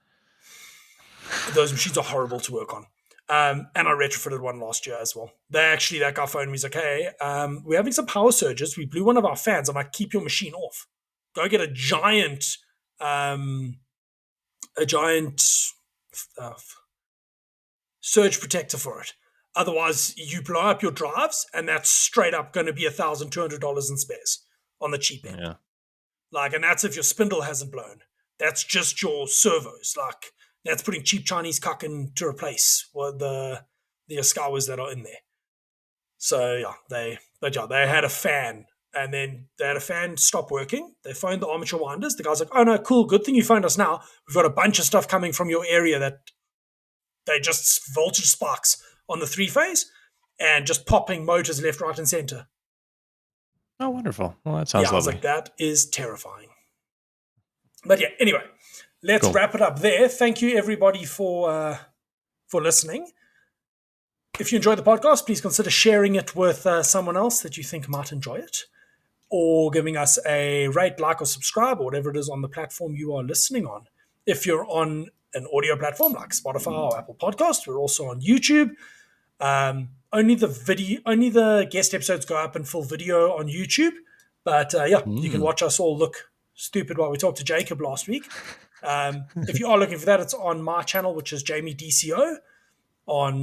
Those machines are horrible to work on. And I retrofitted one last year as well. That guy phoned me. He's like, hey, we're having some power surges. We blew one of our fans. I'm like, keep your machine off. Go get a giant surge protector for it. Otherwise, you blow up your drives, and that's straight up going to be $1,200 in spares on the cheap end. Yeah. And that's if your spindle hasn't blown. That's just your servos. That's putting cheap Chinese cock in to replace the Yaskawas that are in there. So yeah, they had a fan, and then they had a fan stop working. They phoned the armature winders. The guy's like, "Oh no, cool, good thing you phoned us now. We've got a bunch of stuff coming from your area that they just voltage sparks on the 3-phase and just popping motors left, right, and center." Oh, wonderful. Well, that sounds lovely. I was like, that is terrifying. But yeah, anyway, let's wrap it up there. Thank you, everybody, for listening. If you enjoyed the podcast, please consider sharing it with someone else that you think might enjoy it, or giving us a rate, like, or subscribe, or whatever it is on the platform you are listening on. If you're on an audio platform like Spotify or Apple Podcasts, we're also on YouTube. Only the guest episodes go up in full video on YouTube. But you can watch us all look stupid while we talked to Jacob last week. If you are looking for that, it's on my channel, which is Jamie DCO on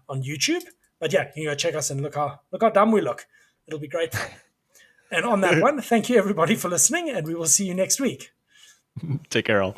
YouTube. But yeah, you can go check us and look how dumb we look. It'll be great fun. And on that one, thank you everybody for listening, and we will see you next week. Take care, all.